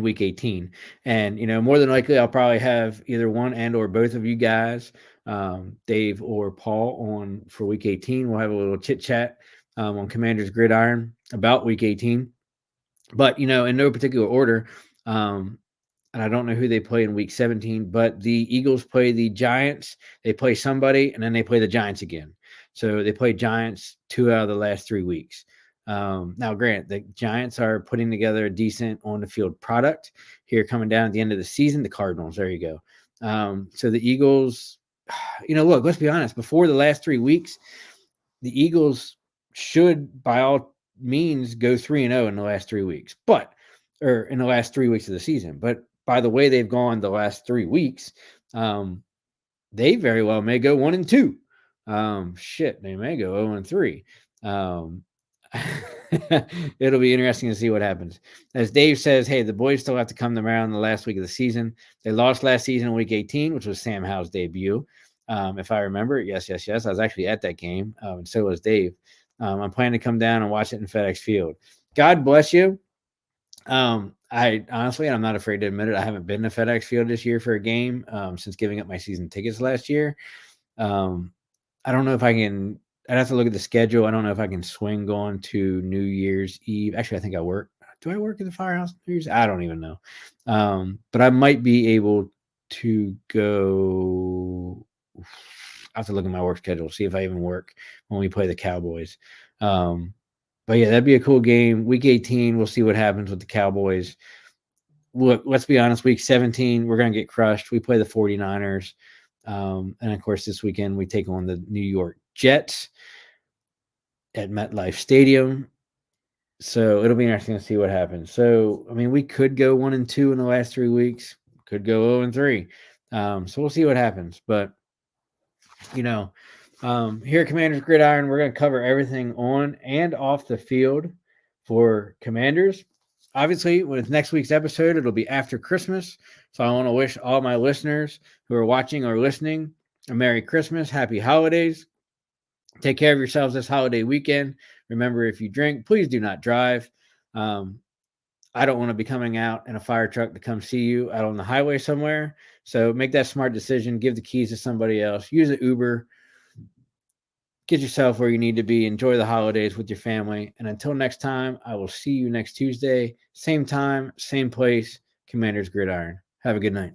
week 18. And, more than likely I'll probably have either one and or both of you guys, Dave or Paul, on for week 18. We'll have a little chit chat on Commander's Gridiron about week 18. But, in no particular order, and I don't know who they play in week 17, but the Eagles play the Giants. They play somebody, and then they play the Giants again. So they play Giants 2 out of the last 3 weeks. Now, granted, the Giants are putting together a decent on-the-field product here coming down at the end of the season. The Cardinals, there you go. So the Eagles, look, let's be honest. Before the last 3 weeks, the Eagles should, by all means, go 3-0 in the last 3 weeks. Or in the last 3 weeks of the season. But by the way they've gone the last 3 weeks, they very well may go 1-2. They may go 0-3. It'll be interesting to see what happens. As Dave says, hey, the boys still have to come around the last week of the season. They lost last season in week 18, which was Sam Howell's debut. If I remember, yes. I was actually at that game, and so was Dave. I'm planning to come down and watch it in FedEx Field. God bless you. I honestly, I'm not afraid to admit it, I haven't been to FedEx Field this year for a game since giving up my season tickets last year. I don't know if I can. I'd have to look at the schedule. I don't know if I can swing going to New Year's Eve. Actually, I think I work. Do I work at the Firehouse New Year's? I don't even know. But I might be able to go. I have to look at my work schedule, see if I even work when we play the Cowboys. But yeah, that'd be a cool game. Week 18, we'll see what happens with the Cowboys. Look, let's be honest, week 17, we're going to get crushed. We play the 49ers. And of course, this weekend, we take on the New York Jets at MetLife Stadium. So it'll be interesting to see what happens. So, we could go 1-2 in the last 3 weeks. Could go 0-3. So we'll see what happens. But, here at Commanders Gridiron, we're going to cover everything on and off the field for Commanders. Obviously, with next week's episode, it'll be after Christmas. So I want to wish all my listeners who are watching or listening a Merry Christmas, Happy Holidays. Take care of yourselves this holiday weekend. Remember, if you drink, please do not drive. I don't want to be coming out in a fire truck to come see you out on the highway somewhere. So make that smart decision. Give the keys to somebody else. Use an Uber. Get yourself where you need to be. Enjoy the holidays with your family. And until next time, I will see you next Tuesday. Same time, same place. Commander's Gridiron. Have a good night.